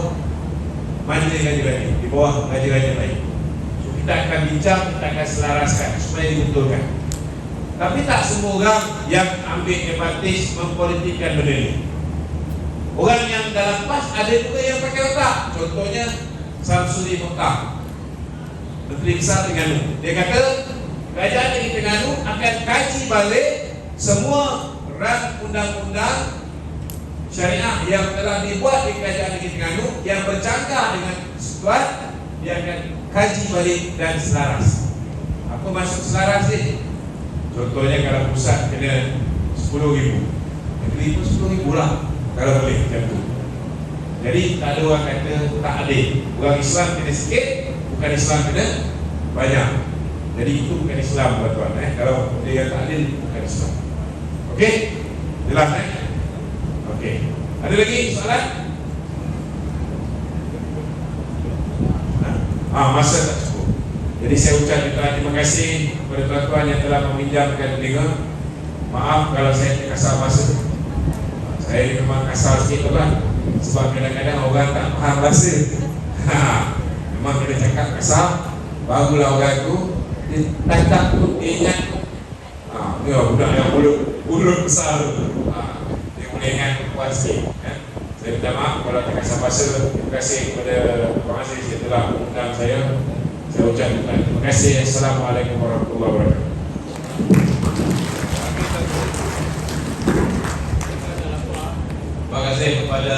raja-raja, di bawah raja-raja lain. So kita akan bincang, kita akan selaraskan supaya dibetulkan. Tapi tak semua orang yang ambil advantage mempolitikkan benda ni. Orang yang dalam PAS ada juga yang pakai otak. Contohnya Samsuri Mokhtar, Menteri Besar Terengganu. Dia kata kerajaan negeri Terengganu akan kaji balik semua rang undang-undang syariah yang telah dibuat di kerajaan negeri Terengganu yang bercanggah dengan persekutuan. Dia akan kaji balik dan selaras. Apa maksud selaras ni? Contohnya kalau pusat kena 10,000, negeri pun 10,000 lah kalau boleh macam tu. Jadi tak ada orang kata tak adil. Orang Islam kena sikit, bukan Islam kena banyak. Jadi itu bukan Islam tuan-tuan. Kalau dia tak adil, bukan Islam. Okey? Jelas Okey. Ada lagi soalan? Masa tak cukup. Jadi saya ucapkan terima kasih kepada tuan-tuan yang telah meminjamkan telinga. Maaf kalau saya terkasar bahasa. Saya memang kasar sikit tuan, sebab kadang-kadang orang tak faham bahasa. Memang kena cakap kasar, barulah orang tu dia tangkap tu, dia ingat. Dia budak yang mulut besar tu. Dia boleh ingat kuat sikit. Saya minta maaf kalau terkasar bahasa. Terima kasih kepada Tuan Aziz yang telah mengundang saya. Saya ucapkan terima kasih. Assalamualaikum warahmatullahi wabarakatuh. Terima kasih kepada